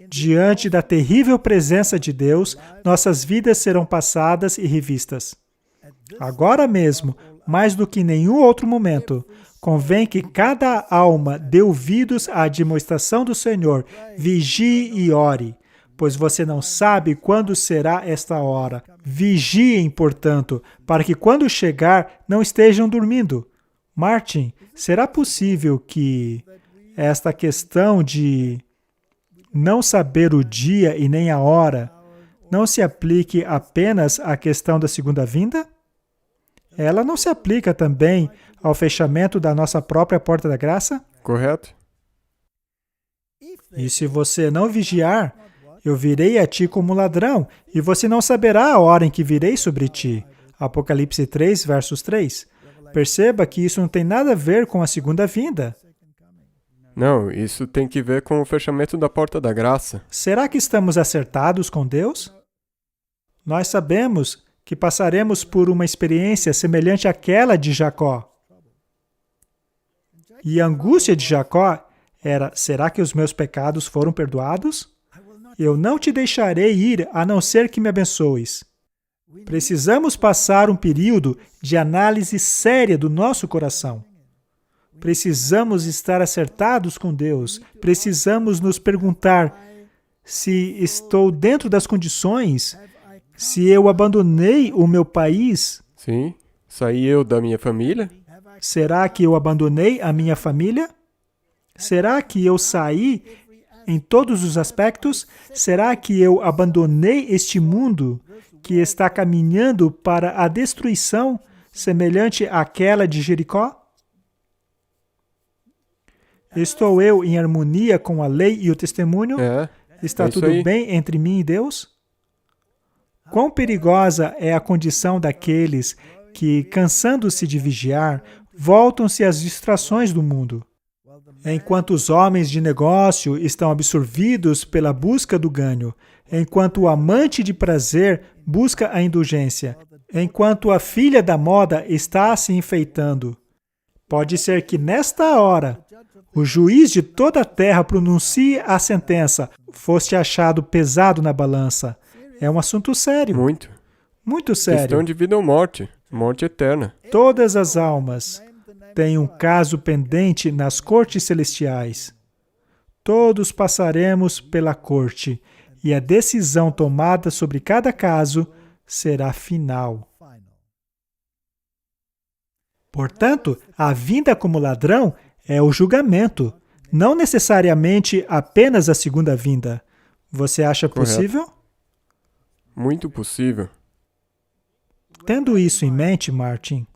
Diante da terrível presença de Deus, nossas vidas serão passadas e revistas. Agora mesmo, mais do que em nenhum outro momento, convém que cada alma dê ouvidos à demonstração do Senhor, vigie e ore, pois você não sabe quando será esta hora. Vigiem, portanto, para que quando chegar, não estejam dormindo. Martin, será possível que esta questão de não saber o dia e nem a hora não se aplique apenas à questão da segunda vinda? Ela não se aplica também ao fechamento da nossa própria porta da graça? Correto. E se você não vigiar, eu virei a ti como ladrão, e você não saberá a hora em que virei sobre ti. Apocalipse 3, versos 3. Perceba que isso não tem nada a ver com a segunda vinda. Não, isso tem que ver com o fechamento da porta da graça. Será que estamos acertados com Deus? Nós sabemos que passaremos por uma experiência semelhante àquela de Jacó. E a angústia de Jacó era: será que os meus pecados foram perdoados? Eu não te deixarei ir a não ser que me abençoes. Precisamos passar um período de análise séria do nosso coração. Precisamos estar acertados com Deus. Precisamos nos perguntar se estou dentro das condições, se eu abandonei o meu país. Sim, saí eu da minha família. Será que eu abandonei a minha família? Será que eu saí em todos os aspectos? Será que eu abandonei este mundo que está caminhando para a destruição, semelhante àquela de Jericó? Estou eu em harmonia com a lei e o testemunho? Está tudo bem entre mim e Deus? Quão perigosa é a condição daqueles que, cansando-se de vigiar, voltam-se às distrações do mundo. Enquanto os homens de negócio estão absorvidos pela busca do ganho, enquanto o amante de prazer busca a indulgência, enquanto a filha da moda está se enfeitando. Pode ser que nesta hora, o juiz de toda a terra pronuncie a sentença: foste achado pesado na balança. É um assunto sério. Muito. Muito sério. Questão de vida ou morte. Morte eterna. Todas as almas têm um caso pendente nas cortes celestiais. Todos passaremos pela corte, e a decisão tomada sobre cada caso será final. Portanto, a vinda como ladrão é o julgamento, não necessariamente apenas a segunda vinda. Você acha possível? Muito possível. Tendo isso em mente, Martin,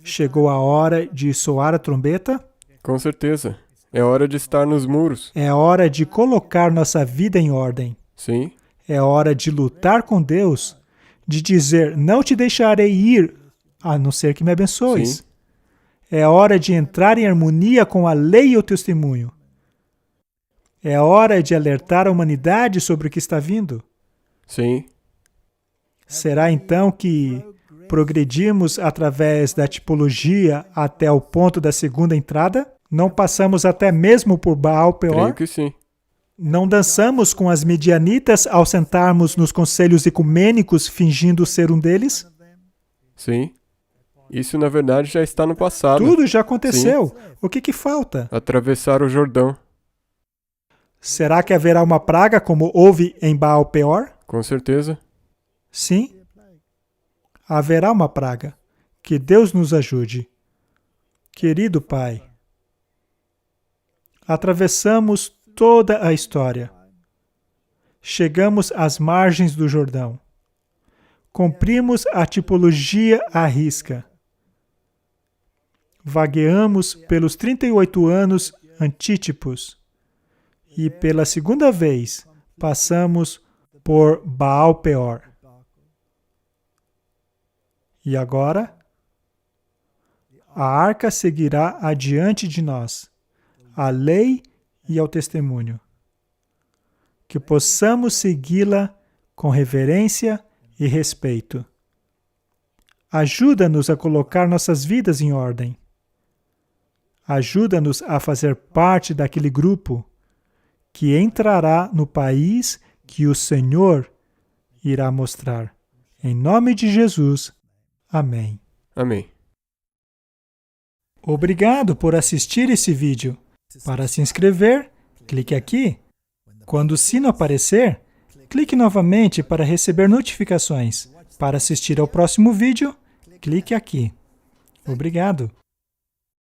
chegou a hora de soar a trombeta? Com certeza. É hora de estar nos muros. É hora de colocar nossa vida em ordem. Sim, É hora de lutar com Deus, de dizer, não te deixarei ir, a não ser que me abençoes. sim, É hora de entrar em harmonia com a lei e o testemunho. É hora de alertar a humanidade sobre o que está vindo. sim. Será então que progredimos através da tipologia até o ponto da segunda entrada? Não passamos até mesmo por Baal Creio Peor? que sim. Não dançamos com as midianitas ao sentarmos nos conselhos ecumênicos fingindo ser um deles? Sim. Isso, na verdade, já está no passado. Tudo já aconteceu. O que falta? Atravessar o Jordão. Será que haverá uma praga como houve em Baal Peor? Com certeza. Sim. Haverá uma praga. Que Deus nos ajude. Querido Pai, atravessamos toda a história. Chegamos às margens do Jordão. Cumprimos a tipologia à risca. Vagueamos pelos 38 anos antítipos. E pela segunda vez, passamos por Baal Peor. E agora, a arca seguirá adiante de nós, a lei e ao testemunho. Que possamos segui-la com reverência e respeito. Ajuda-nos a colocar nossas vidas em ordem. Ajuda-nos a fazer parte daquele grupo que entrará no país que o Senhor irá mostrar. Em nome de Jesus. Amém. Amém. Obrigado por assistir esse vídeo. Para se inscrever, clique aqui. Quando o sino aparecer, clique novamente para receber notificações. Para assistir ao próximo vídeo, clique aqui. Obrigado.